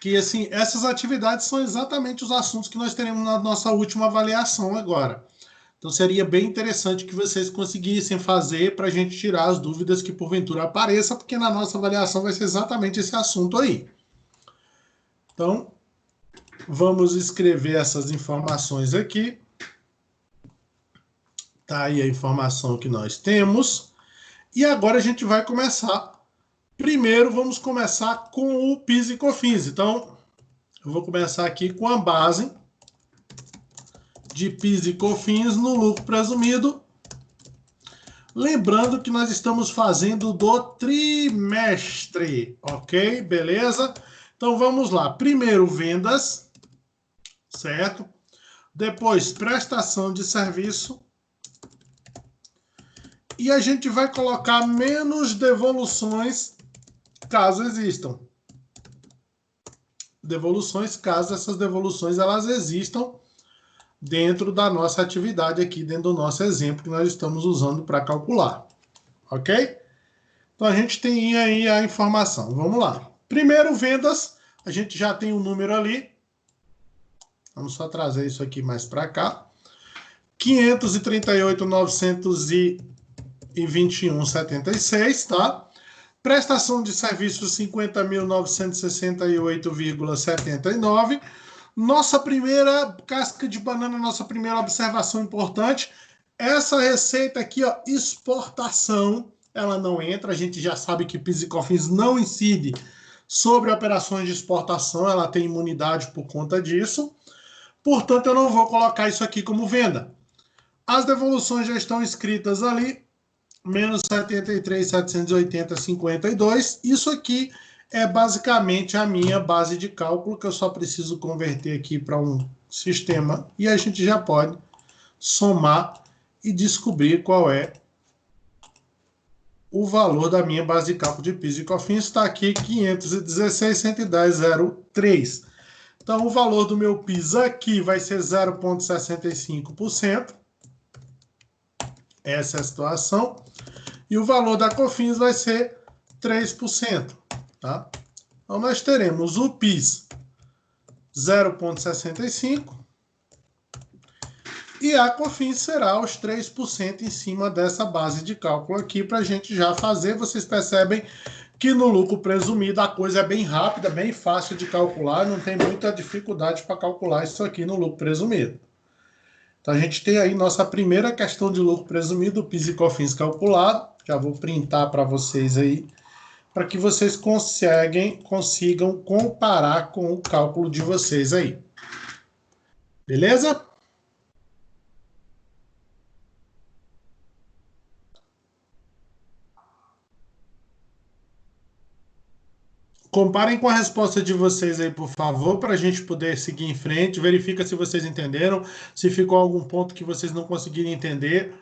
Que assim, essas atividades são exatamente os assuntos que nós teremos na nossa última avaliação agora. Então seria bem interessante que vocês conseguissem fazer para a gente tirar as dúvidas que porventura apareçam, porque na nossa avaliação vai ser exatamente esse assunto aí. Então, vamos escrever essas informações aqui. Tá aí a informação que nós temos. E agora a gente vai começar. Primeiro, vamos começar com o PIS e COFINS. Então, eu vou começar aqui com a base de PIS e COFINS no lucro presumido. Lembrando que nós estamos fazendo do trimestre, ok? Beleza? Então, vamos lá. Primeiro, vendas, certo? Depois, prestação de serviço. E a gente vai colocar menos devoluções, caso existam. Devoluções, caso essas devoluções elas existam dentro da nossa atividade aqui, dentro do nosso exemplo que nós estamos usando para calcular. Ok? Então, a gente tem aí a informação. Vamos lá. Primeiro, vendas. A gente já tem um número ali. Vamos só trazer isso aqui mais para cá. 538.921,76, tá? Prestação de serviços 50.968,79. Nossa primeira casca de banana, nossa primeira observação importante. Essa receita aqui, ó, exportação, ela não entra. A gente já sabe que PIS e COFINS não incide sobre operações de exportação, ela tem imunidade por conta disso. Portanto, eu não vou colocar isso aqui como venda. As devoluções já estão escritas ali, menos 73.780,52. Isso aqui é basicamente a minha base de cálculo, que eu só preciso converter aqui para um sistema e a gente já pode somar e descobrir qual é o valor da minha base de cálculo de PIS e COFINS. Está aqui 516.110,03. Então, o valor do meu PIS aqui vai ser 0,65%. Essa é a situação. E o valor da COFINS vai ser 3%. Tá? Então, nós teremos o PIS 0,65% e a COFINS será os 3% em cima dessa base de cálculo aqui para a gente já fazer. Vocês percebem que no lucro presumido a coisa é bem rápida, bem fácil de calcular, não tem muita dificuldade para calcular isso aqui no lucro presumido. Então a gente tem aí nossa primeira questão de lucro presumido, PIS e COFINS calculado. Já vou printar para vocês aí, para que vocês consigam comparar com o cálculo de vocês aí. Beleza? Comparem com a resposta de vocês aí, por favor, para a gente poder seguir em frente. Verifica se vocês entenderam, se ficou algum ponto que vocês não conseguiram entender.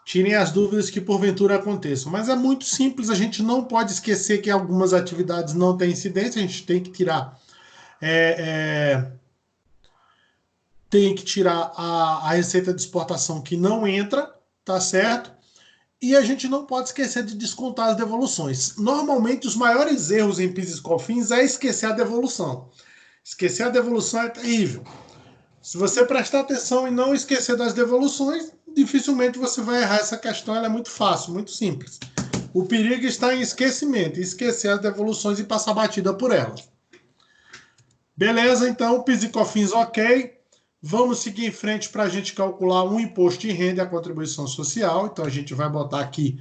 Tirem as dúvidas que porventura aconteçam. Mas é muito simples, a gente não pode esquecer que algumas atividades não têm incidência, a gente tem que tirar a receita de exportação que não entra, tá certo? E a gente não pode esquecer de descontar as devoluções. Normalmente, os maiores erros em PIS e COFINS é esquecer a devolução. Esquecer a devolução é terrível. Se você prestar atenção e não esquecer das devoluções, dificilmente você vai errar essa questão. Ela é muito fácil, muito simples. O perigo está em esquecimento, esquecer as devoluções e passar batida por elas. Beleza, então, PIS e COFINS ok. Vamos seguir em frente para a gente calcular um imposto de renda e a contribuição social. Então, a gente vai botar aqui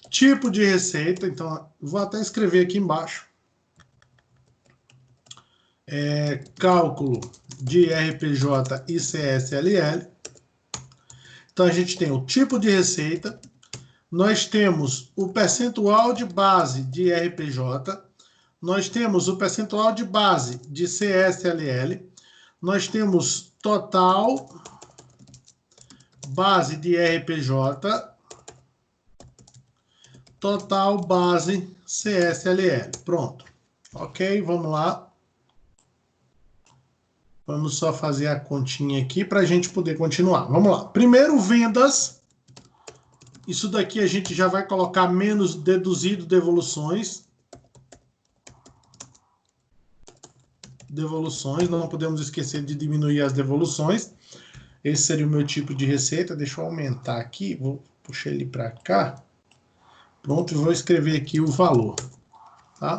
tipo de receita. Então, vou até escrever aqui embaixo. Cálculo de RPJ e CSLL. Então, a gente tem o tipo de receita. Nós temos o percentual de base de RPJ. Nós temos o percentual de base de CSLL. Nós temos total base de RPJ, total base CSLL. Pronto. Ok, vamos lá. Vamos só fazer a continha aqui para a gente poder continuar. Vamos lá. Primeiro, vendas. Isso daqui a gente já vai colocar menos deduzido devoluções. Devoluções, não podemos esquecer de diminuir as devoluções. Esse seria o meu tipo de receita. Deixa eu aumentar aqui, vou puxar ele para cá. Pronto, vou escrever aqui o valor. Tá?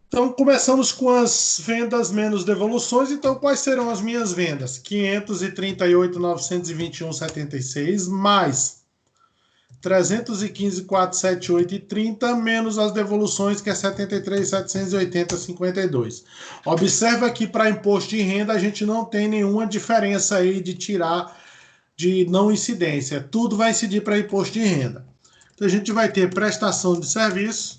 Então, começamos com as vendas menos devoluções. Então, quais serão as minhas vendas? 538.921,76 mais 315.478,30 menos as devoluções, que é 73.780,52. Observa que para imposto de renda a gente não tem nenhuma diferença aí de tirar de não incidência. Tudo vai incidir para imposto de renda. Então a gente vai ter prestação de serviço.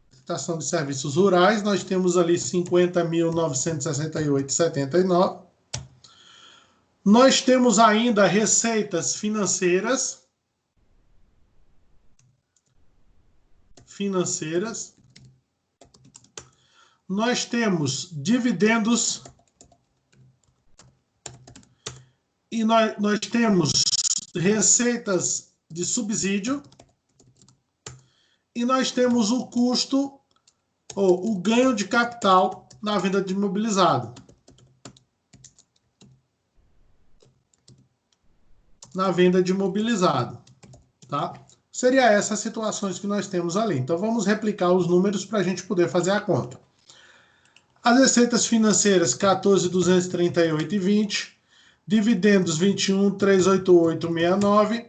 Prestação de serviços rurais, nós temos ali 50.968,79. Nós temos ainda receitas financeiras. Nós temos dividendos E nós temos receitas de subsídio e nós temos o custo ou o ganho de capital na venda de imobilizado. Na venda de imobilizado, tá? Seria essas situações que nós temos ali. Então vamos replicar os números para a gente poder fazer a conta. As receitas financeiras 14.238,20, dividendos 21.388,69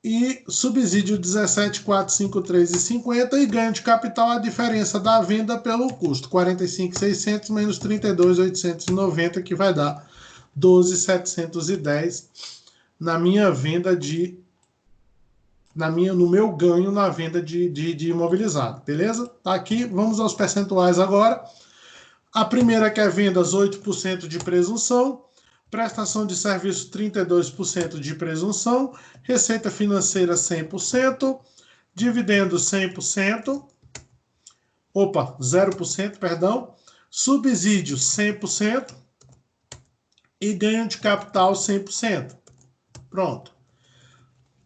e subsídio 17.453,50 e ganho de capital a diferença da venda pelo custo 45.600 menos 32.890 que vai dar 12.710 no meu ganho na venda de imobilizado, beleza? Tá aqui, vamos aos percentuais agora. A primeira que é vendas, 8% de presunção, prestação de serviço, 32% de presunção, receita financeira, 100%, dividendos, 100%, 0%, perdão, subsídio, 100% e ganho de capital, 100%. Pronto.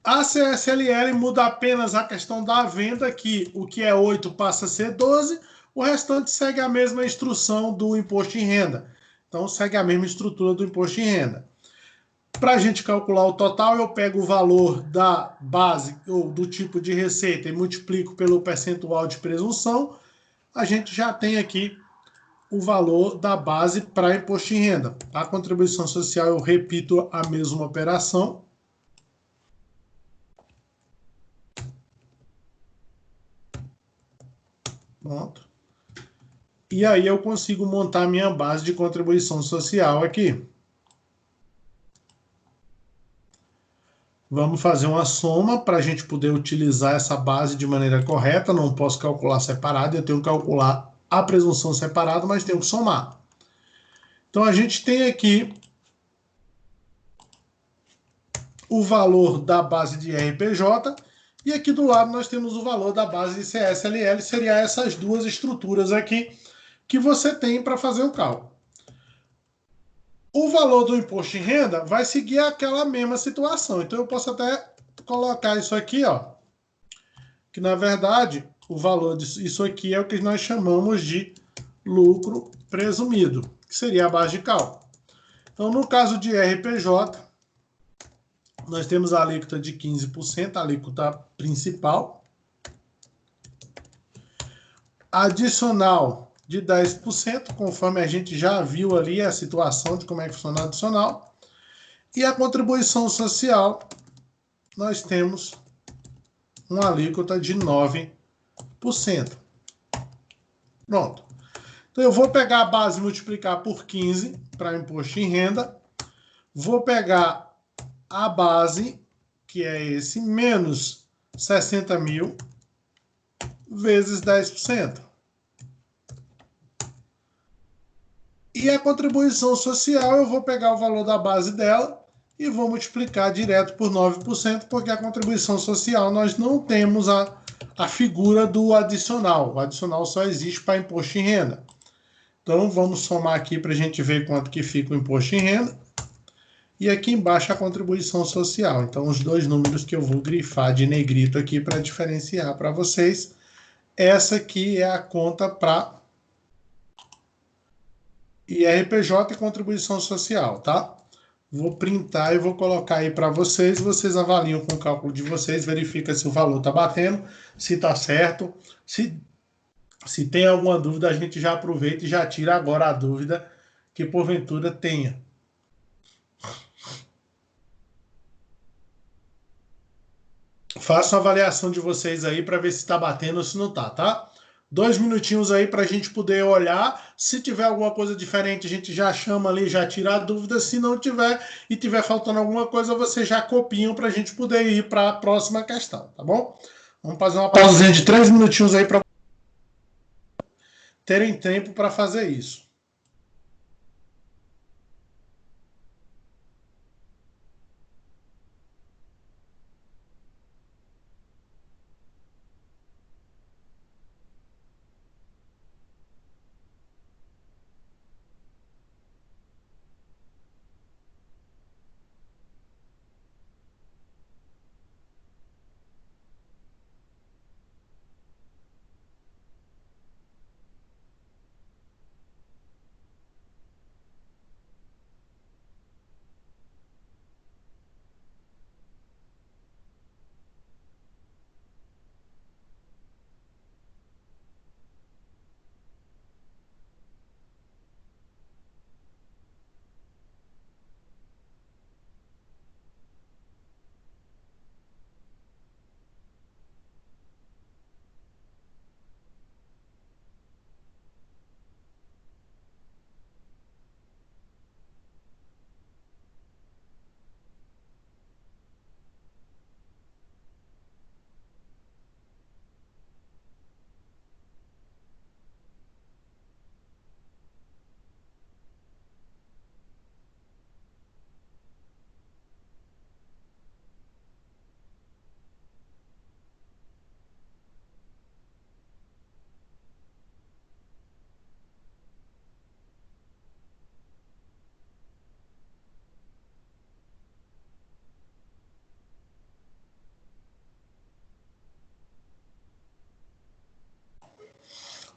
A CSLL muda apenas a questão da venda, que o que é 8 passa a ser 12, o restante segue a mesma instrução do imposto em renda. Então, segue a mesma estrutura do imposto em renda. Para a gente calcular o total, eu pego o valor da base ou do tipo de receita e multiplico pelo percentual de presunção. A gente já tem aqui o valor da base para imposto em renda. A contribuição social, eu repito a mesma operação. Pronto. E aí eu consigo montar minha base de contribuição social aqui. Vamos fazer uma soma para a gente poder utilizar essa base de maneira correta. Não posso calcular separado, eu tenho que calcular a presunção separada, mas tenho que somar. Então a gente tem aqui o valor da base de RPJ e aqui do lado nós temos o valor da base de CSLL, seria essas duas estruturas aqui que você tem para fazer o cálculo. O valor do imposto em renda vai seguir aquela mesma situação. Então eu posso até colocar isso aqui, ó, que na verdade o valor disso aqui é o que nós chamamos de lucro presumido, que seria a base de cálculo. Então no caso de RPJ, nós temos a alíquota de 15%, a alíquota principal, adicional de 10%, conforme a gente já viu ali a situação de como é que funciona o adicional, e a contribuição social, nós temos uma alíquota de 9%. Pronto. Então eu vou pegar a base e multiplicar por 15 para imposto em renda, vou pegar a base, que é esse, menos 60 mil, vezes 10%. E a contribuição social, eu vou pegar o valor da base dela e vou multiplicar direto por 9%, porque a contribuição social nós não temos a figura do adicional. O adicional só existe para imposto em renda. Então vamos somar aqui para a gente ver quanto que fica o imposto em renda. E aqui embaixo a contribuição social. Então os dois números que eu vou grifar de negrito aqui para diferenciar para vocês. Essa aqui é a conta para IRPJ e contribuição social, tá? Vou printar e vou colocar aí para vocês. Vocês avaliam com o cálculo de vocês, verifica se o valor está batendo, se está certo. Se tem alguma dúvida, a gente já aproveita e já tira agora a dúvida que porventura tenha. Façam a avaliação de vocês aí para ver se está batendo ou se não está, tá? 2 minutinhos aí para a gente poder olhar. Se tiver alguma coisa diferente, a gente já chama ali, já tira a dúvida. Se não tiver e tiver faltando alguma coisa, vocês já copiam para a gente poder ir para a próxima questão, tá bom? Vamos fazer uma pausinha de 3 minutinhos aí para terem tempo para fazer isso.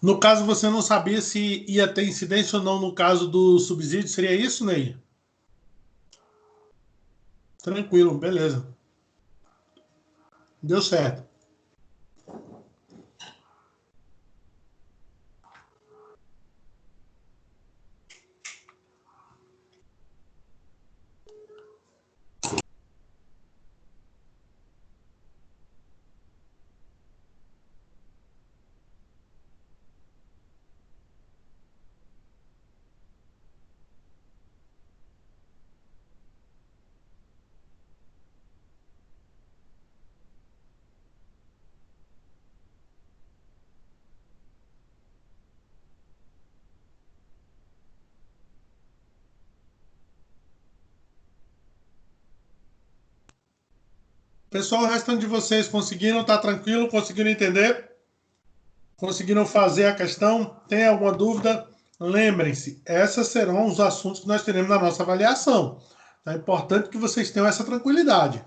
No caso, você não sabia se ia ter incidência ou não no caso do subsídio, seria isso, Ney? Tranquilo, beleza. Deu certo. Pessoal, o restante de vocês conseguiram? Tá tranquilo? Conseguiram entender? Conseguiram fazer a questão? Tem alguma dúvida? Lembrem-se, esses serão os assuntos que nós teremos na nossa avaliação. Então, é importante que vocês tenham essa tranquilidade.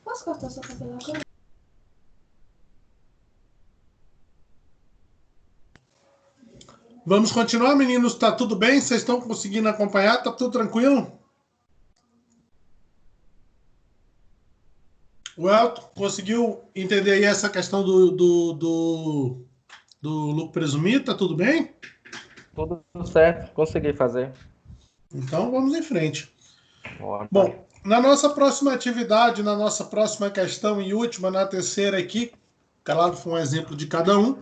Posso cortar seu cabelo agora? Vamos continuar, meninos? Tá tudo bem? Vocês estão conseguindo acompanhar? Tá tudo tranquilo? O Elton conseguiu entender aí essa questão do lucro presumido? Tá tudo bem? Tudo certo, consegui fazer. Então vamos em frente. Ótimo. Bom, na nossa próxima atividade, na nossa próxima questão e última, na terceira aqui, claro, foi um exemplo de cada um.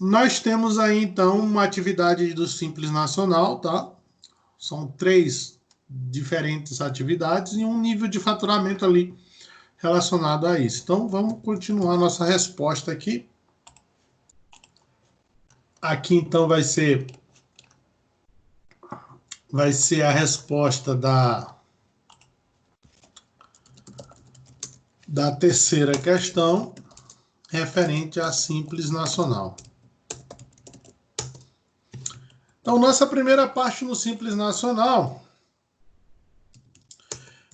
Nós temos aí, então, uma atividade do Simples Nacional, tá? São 3 diferentes atividades e um nível de faturamento ali relacionado a isso. Então, vamos continuar nossa resposta aqui. Aqui, então, vai ser a resposta da terceira questão, referente à Simples Nacional. Então, nossa primeira parte no Simples Nacional.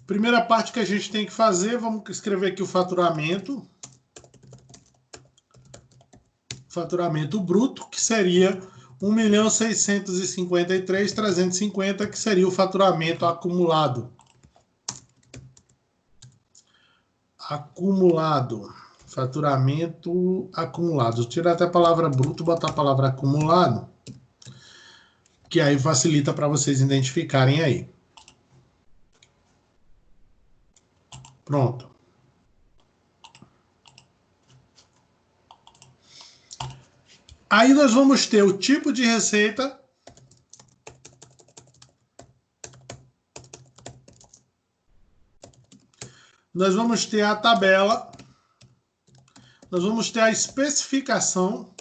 Primeira parte que a gente tem que fazer, vamos escrever aqui o faturamento. Faturamento bruto, que seria 1.653.350, que seria o faturamento acumulado. acumulado. Faturamento acumulado. Tirar até a palavra bruto, botar a palavra acumulado, que aí facilita para vocês identificarem aí. Pronto. Aí nós vamos ter o tipo de receita, nós vamos ter a tabela, nós vamos ter a especificação,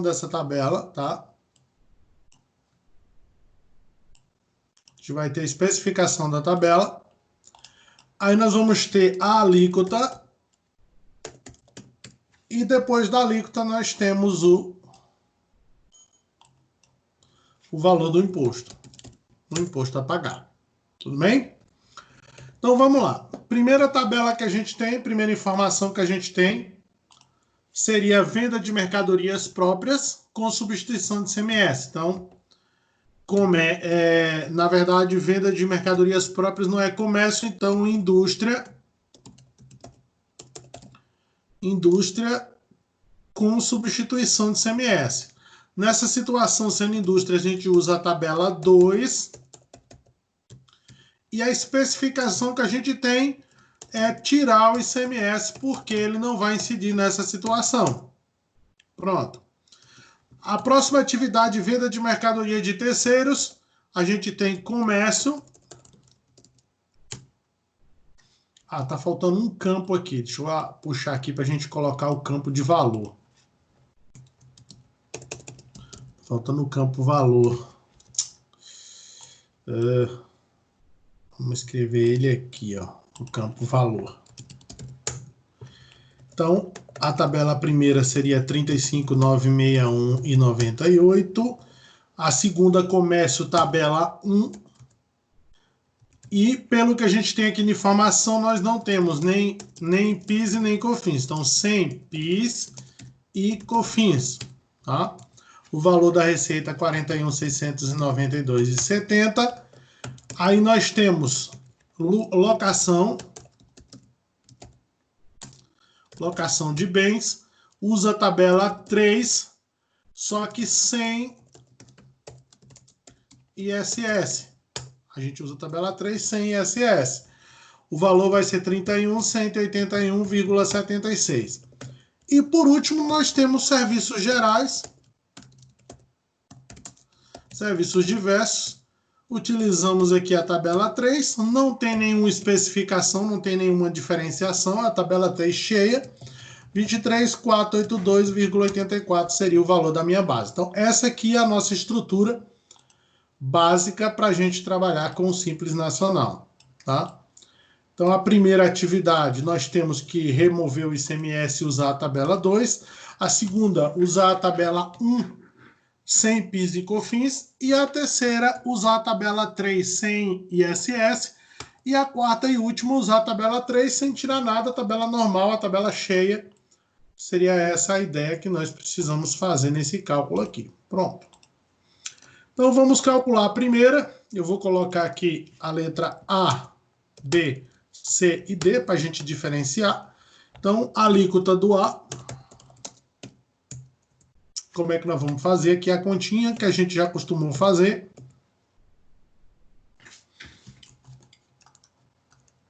dessa tabela, tá? A gente vai ter a especificação da tabela. Aí nós vamos ter a alíquota. E depois da alíquota nós temos o valor do imposto. O imposto a pagar. Tudo bem? Então vamos lá. Primeira tabela que a gente tem, primeira informação que a gente tem, seria venda de mercadorias próprias com substituição de ICMS. Então, na verdade, venda de mercadorias próprias não é comércio, então indústria com substituição de ICMS. Nessa situação, sendo indústria, a gente usa a tabela 2. E a especificação que a gente tem é tirar o ICMS, porque ele não vai incidir nessa situação. Pronto. A próxima atividade, venda de mercadoria de terceiros, a gente tem comércio. Ah, tá faltando um campo aqui. Deixa eu puxar aqui para a gente colocar o campo de valor. Faltando o campo valor. Vamos escrever ele aqui, ó, o campo valor. Então, a tabela primeira seria 35.961,98. A segunda, comércio, tabela 1. E pelo que a gente tem aqui de informação, nós não temos nem PIS e nem COFINS. Então, sem PIS e COFINS. Tá? O valor da receita é 41.692,70. Aí nós temos locação de bens, usa a tabela 3, só que sem ISS. A gente usa a tabela 3 sem ISS. O valor vai ser 31.181,76. E por último, nós temos serviços gerais, serviços diversos. Utilizamos aqui a tabela 3, não tem nenhuma especificação, não tem nenhuma diferenciação, a tabela 3 cheia, 23.482,84 seria o valor da minha base. Então, essa aqui é a nossa estrutura básica para a gente trabalhar com o Simples Nacional. Tá? Então, a primeira atividade, nós temos que remover o ICMS e usar a tabela 2. A segunda, usar a tabela 1, sem PIS e COFINS, e a terceira, usar a tabela 3 sem ISS, e a quarta e última, usar a tabela 3 sem tirar nada, a tabela normal, a tabela cheia. Seria essa a ideia que nós precisamos fazer nesse cálculo aqui. Pronto. Então vamos calcular a primeira. Eu vou colocar aqui a letra A, B, C e D para a gente diferenciar. Então, a alíquota do A. Como é que nós vamos fazer aqui a continha que a gente já costumou fazer.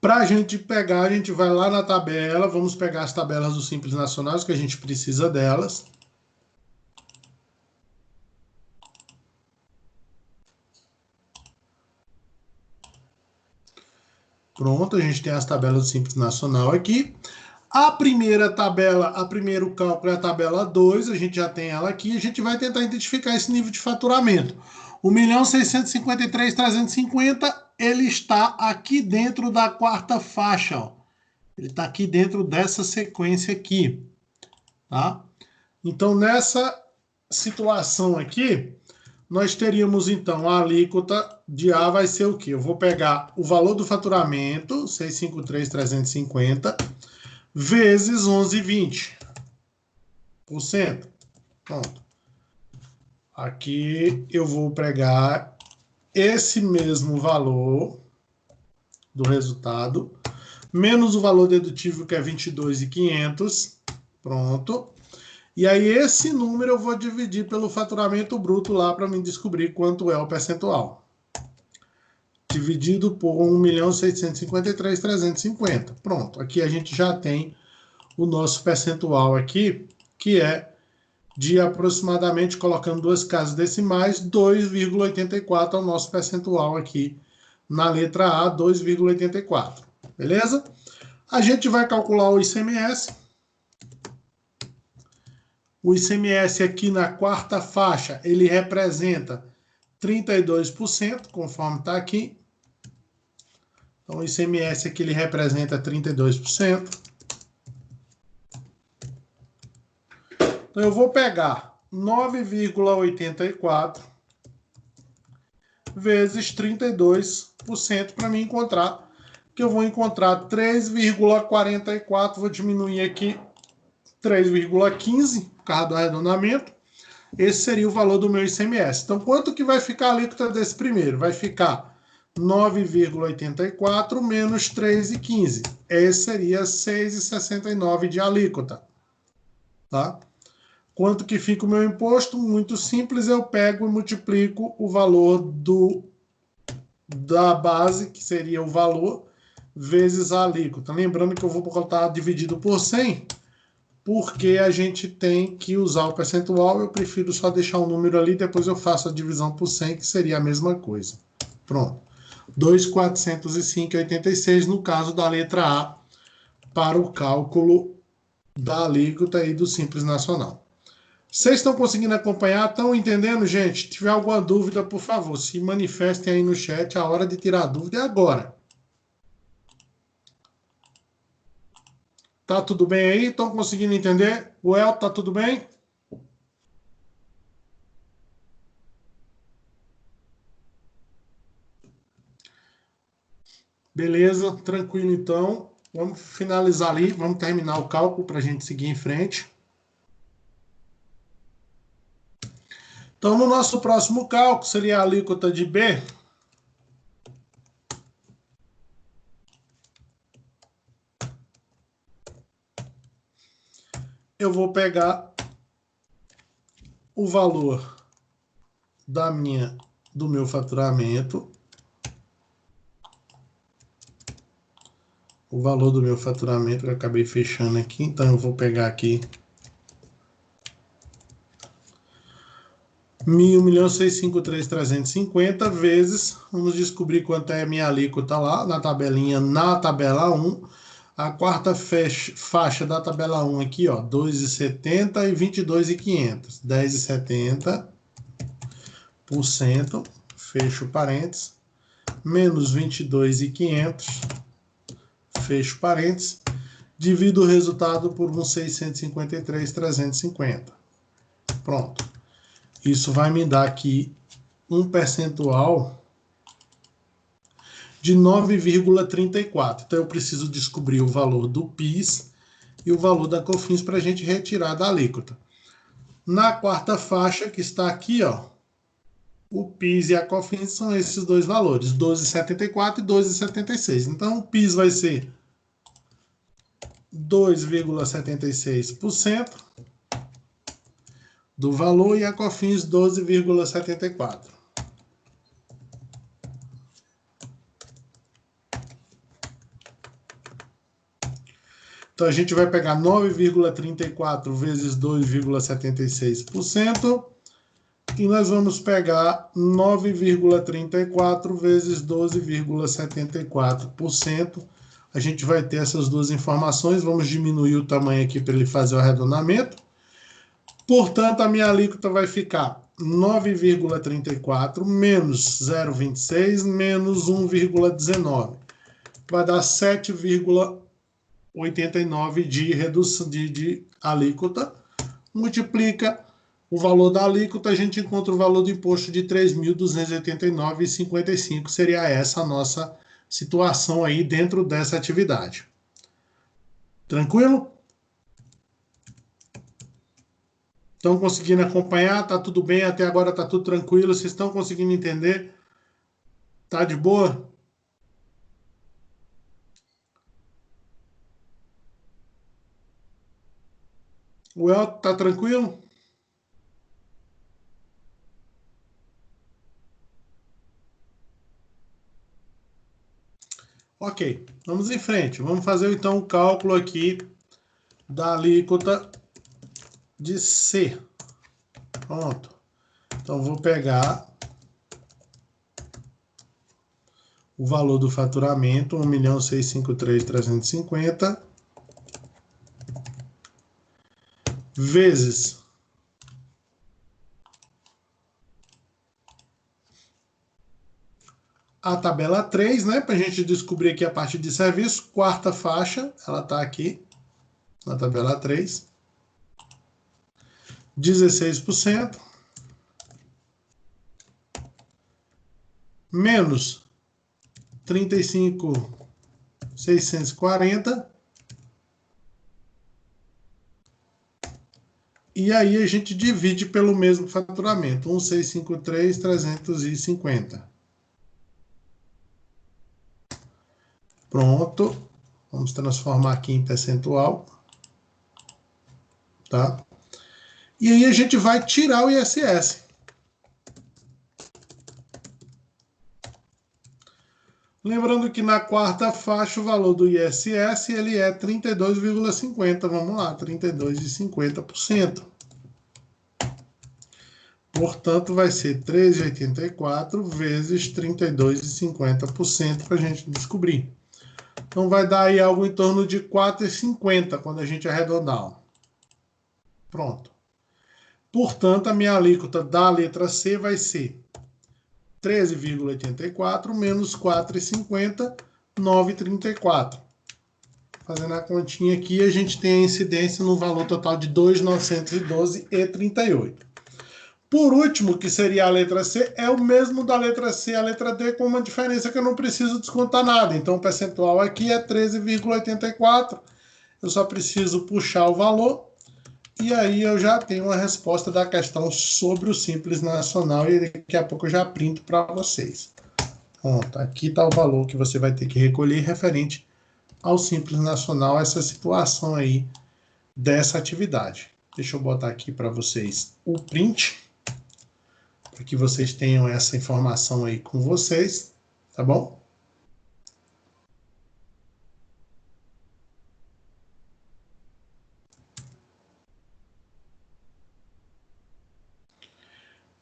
Para a gente pegar, a gente vai lá na tabela, vamos pegar as tabelas do Simples Nacional, que a gente precisa delas. Pronto, a gente tem as tabelas do Simples Nacional aqui. A primeira tabela, a primeiro cálculo é a tabela 2, a gente já tem ela aqui, a gente vai tentar identificar esse nível de faturamento. O 1.653.350, ele está aqui dentro da quarta faixa, ó. Ele está aqui dentro dessa sequência aqui, tá? Então, nessa situação aqui, nós teríamos, então, a alíquota de A vai ser o quê? Eu vou pegar o valor do faturamento, 653.350, vezes 11,20%. Pronto. Aqui eu vou pegar esse mesmo valor do resultado, menos o valor dedutível, que é 22.500. Pronto. E aí, esse número eu vou dividir pelo faturamento bruto lá para me descobrir quanto é o percentual. Dividido por 1.653.350. Pronto. Aqui a gente já tem o nosso percentual aqui, que é de aproximadamente, colocando duas casas decimais, 2,84 é o nosso percentual aqui na letra A, 2,84. Beleza? A gente vai calcular o ICMS. O ICMS aqui na quarta faixa, ele representa 32%, conforme está aqui. Então, o ICMS aqui ele representa 32%. Então, eu vou pegar 9,84 vezes 32% para me encontrar, que eu vou encontrar 3,44, vou diminuir aqui 3,15, por causa do arredondamento. Esse seria o valor do meu ICMS. Então, quanto que vai ficar a alíquota desse primeiro? Vai ficar 9,84 menos 3,15. Esse seria 6,69 de alíquota. Tá? Quanto que fica o meu imposto? Muito simples, eu pego e multiplico o valor da base, que seria o valor, vezes a alíquota. Lembrando que eu vou botar dividido por 100, porque a gente tem que usar o percentual. Eu prefiro só deixar o número ali, depois eu faço a divisão por 100, que seria a mesma coisa. Pronto. 2.405,86 no caso da letra A, para o cálculo da alíquota e do Simples Nacional. Vocês estão conseguindo acompanhar? Estão entendendo, gente? Se tiver alguma dúvida, por favor, se manifestem aí no chat. A hora de tirar a dúvida é agora. Tá tudo bem aí? Estão conseguindo entender? O El, tá tudo bem? Beleza, tranquilo então. Vamos finalizar ali, vamos terminar o cálculo para a gente seguir em frente. Então, no nosso próximo cálculo, seria a alíquota de B. Eu vou pegar o valor do meu faturamento. O valor do meu faturamento, eu acabei fechando aqui, então eu vou pegar aqui 1.653.350 vezes, vamos descobrir quanto é a minha alíquota lá na tabelinha, na tabela 1. A quarta faixa da tabela 1 aqui, ó, 2,70 e 22.500. 10,70%, fecho parênteses, menos 22.500, fecho parênteses, divido o resultado por 1.653.350. Pronto. Isso vai me dar aqui um percentual de 9,34. Então, eu preciso descobrir o valor do PIS e o valor da COFINS para a gente retirar da alíquota. Na quarta faixa, que está aqui, ó, o PIS e a COFINS são esses dois valores, 12,74 e 12,76. Então, o PIS vai ser 2,76% do valor e a COFINS 12,74%. Então, a gente vai pegar 9,34 vezes 2,76% e nós vamos pegar 9,34 vezes 12,74%. A gente vai ter essas duas informações. Vamos diminuir o tamanho aqui para ele fazer o arredondamento. Portanto, a minha alíquota vai ficar 9,34 menos 0,26 menos 1,19. Vai dar 7,89 de redução de alíquota. Multiplica o valor da alíquota, a gente encontra o valor do imposto de R$ 3.289,55. Seria essa a nossa situação aí dentro dessa atividade. Tranquilo? Estão conseguindo acompanhar? Tá tudo bem? Até agora tá tudo tranquilo? Vocês estão conseguindo entender? Tá de boa? O Elton tá tranquilo? Ok, vamos em frente. Vamos fazer então o cálculo aqui da alíquota de C. Pronto. Então, vou pegar o valor do faturamento, 1.653.350, vezes a tabela 3, né? Para a gente descobrir aqui a parte de serviço. Quarta faixa, ela está aqui na tabela 3. 16%. Menos 35.640. E aí a gente divide pelo mesmo faturamento. 1.653.350. Pronto. Vamos transformar aqui em percentual. Tá? E aí a gente vai tirar o ISS. Lembrando que na quarta faixa o valor do ISS ele é 32,50. Vamos lá, 32,50%. Portanto, vai ser 13,84 vezes 32,50% para a gente descobrir. Então, vai dar aí algo em torno de 4,50 quando a gente arredondar. Pronto. Portanto, a minha alíquota da letra C vai ser 13,84 menos 4,50, 9,34. Fazendo a continha aqui, a gente tem a incidência no valor total de 2.912,38. Por último, que seria a letra C, é o mesmo da letra C e a letra D, com uma diferença que eu não preciso descontar nada. Então, o percentual aqui é 13,84. Eu só preciso puxar o valor e aí eu já tenho uma resposta da questão sobre o Simples Nacional e daqui a pouco eu já printo para vocês. Pronto, aqui está o valor que você vai ter que recolher referente ao Simples Nacional, essa situação aí dessa atividade. Deixa eu botar aqui para vocês o print, para que vocês tenham essa informação aí com vocês, tá bom?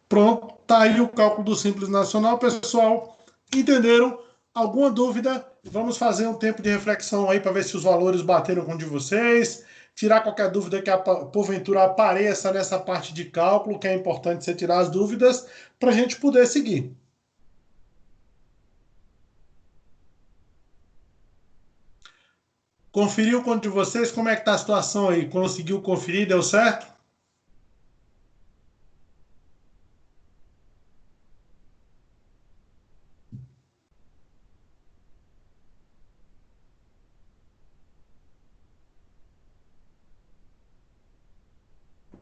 Pronto, tá aí o cálculo do Simples Nacional, pessoal. Entenderam? Alguma dúvida? Vamos fazer um tempo de reflexão aí para ver se os valores bateram com o de vocês. Tirar qualquer dúvida que porventura apareça nessa parte de cálculo, que é importante você tirar as dúvidas para a gente poder seguir. Conferiu com o de vocês? Como é que tá a situação aí? Conseguiu conferir? Deu certo?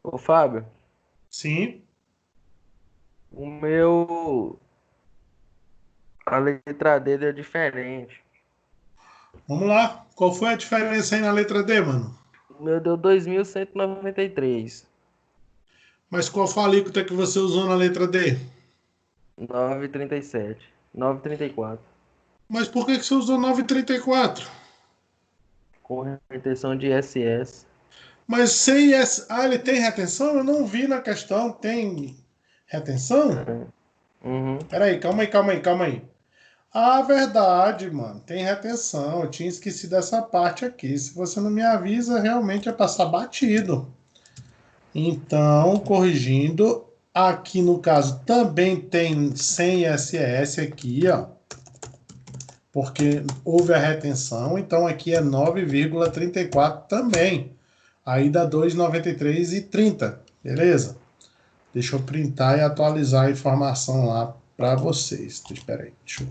Ô, Fábio, Sim. a letra D é diferente. Vamos lá. Qual foi a diferença aí na letra D, mano? O meu deu 2.193. Mas qual foi a alíquota que você usou na letra D? 9,37. 9,34. Mas por que você usou 9,34? Com retenção de ISS. Mas sem essa... Ah, ele tem retenção? Eu não vi na questão. Tem retenção? Uhum. Peraí, calma aí. Ah, verdade, mano. Tem retenção. Eu tinha esquecido essa parte aqui. Se você não me avisa, realmente é passar batido. Então, corrigindo, aqui no caso também tem sem ISS aqui, ó. Porque houve a retenção, então aqui é 9,34 também. Aí dá 2,93,30, beleza? Deixa eu printar e atualizar a informação lá para vocês. Espera aí, deixa eu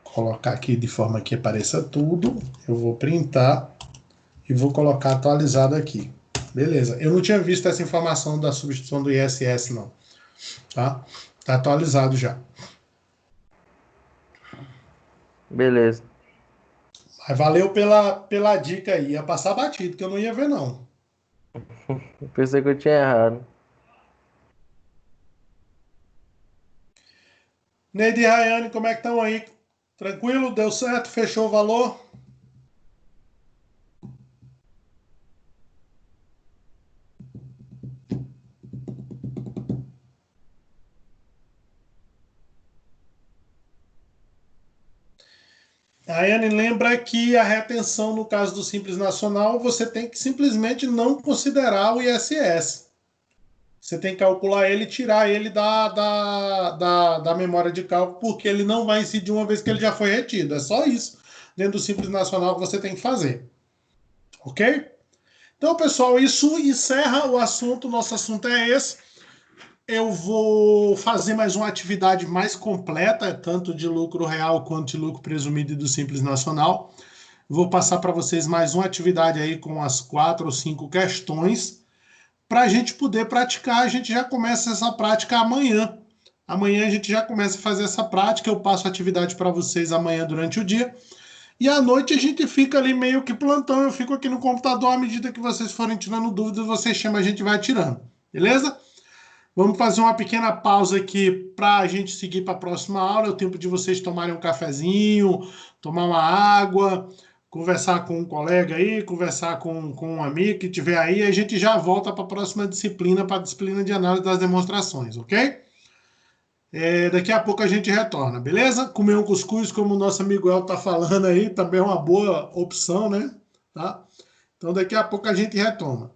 colocar aqui de forma que apareça tudo. Eu vou printar e vou colocar atualizado aqui. Beleza, eu não tinha visto essa informação da substituição do ISS, não. Tá? Tá atualizado já. Beleza. Mas valeu pela dica aí. Ia passar batido, que eu não ia ver, não. Eu pensei que eu tinha errado. Neide e Rayane, como é que estão aí? Tranquilo? Deu certo? Fechou o valor? Rayane, lembra que a retenção, no caso do Simples Nacional, você tem que simplesmente não considerar o ISS. Você tem que calcular ele e tirar ele da memória de cálculo, porque ele não vai incidir uma vez que ele já foi retido. É só isso, dentro do Simples Nacional, que você tem que fazer. Ok? Então, pessoal, isso encerra o assunto. Nosso assunto é esse. Eu vou fazer mais uma atividade mais completa, tanto de lucro real quanto de lucro presumido e do Simples Nacional. Vou passar para vocês mais uma atividade aí com as 4 ou 5 questões. Para a gente poder praticar, a gente já começa essa prática amanhã. Amanhã a gente já começa a fazer essa prática. Eu passo a atividade para vocês amanhã durante o dia. E à noite a gente fica ali meio que plantão. Eu fico aqui no computador, à medida que vocês forem tirando dúvidas, vocês chamam, a gente vai tirando. Beleza? Vamos fazer uma pequena pausa aqui para a gente seguir para a próxima aula. É o tempo de vocês tomarem um cafezinho, tomar uma água, conversar com um colega aí, conversar com um amigo que tiver aí. A gente já volta para a próxima disciplina, para a disciplina de análise das demonstrações, ok? Daqui a pouco a gente retorna, beleza? Comer um cuscuz, como o nosso amigo El tá falando aí, também é uma boa opção, né? Tá? Então daqui a pouco a gente retoma.